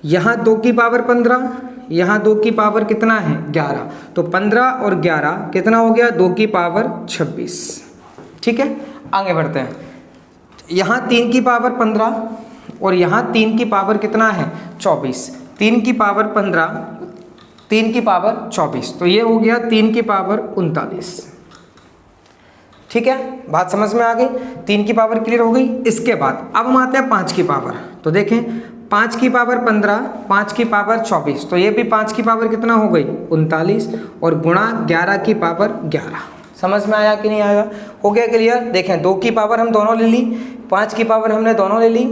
यहाँ 2 की पावर 15, यहाँ 2 की पावर कितना है? 11। तो 15 और 11 कितना हो गया? 2 की पावर 26। ठीक है, आगे बढ़ते हैं। यहाँ 3 की पावर 15 और यहाँ 3 की पावर कितना है 24, 3 की पावर 15, 3 की पावर 24, तो ये हो गया 3 की पावर 39। ठीक है, बात समझ में आ गई, 3 की पावर क्लियर हो गई। इसके बाद अब हम आते हैं 5 की पावर। तो देखें 5 की पावर 15, 5 की पावर 24, तो ये भी 5 की पावर कितना हो गई 39 और गुणा 11 की पावर 11। समझ में आया कि नहीं आया, हो गया क्लियर। देखें 2 की पावर हम दोनों ले ली, 5 की पावर हमने दोनों ले ली,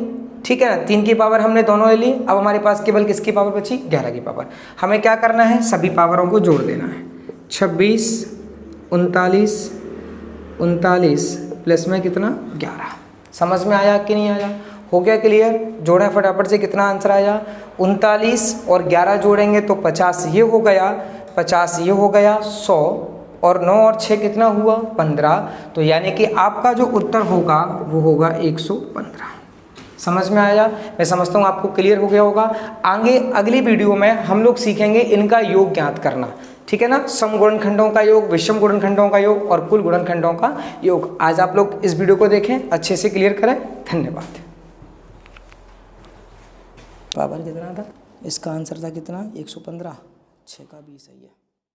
ठीक है ना, 3 की पावर हमने दोनों ले ली। अब हमारे पास केवल किसकी पावर बची 11 की पावर। हमें क्या करना है, सभी पावरों को जोड़ देना है। 26 39 39 प्लस में कितना 11। समझ में आया कि नहीं आया, हो गया क्लियर। जोड़ा फटाफट से, कितना आंसर आया 39 और 11 जोड़ेंगे तो 50 ये हो गया, 50 ये हो गया 100 और 9 और 6 कितना हुआ 15। तो यानी कि आपका जो उत्तर होगा वो होगा 115। समझ में आया, मैं समझता हूँ आपको क्लियर हो गया होगा। आगे अगली वीडियो में हम लोग सीखेंगे इनका योग ज्ञात करना, ठीक है ना, सम गुणनखंडों का योग, विषम गुणनखंडों का योग और कुल गुणनखंडों का योग। आज आप लोग इस वीडियो को देखें, अच्छे से क्लियर करें। धन्यवाद। पावर कितना था, इसका आंसर था कितना 115, 6 का 20 है ये।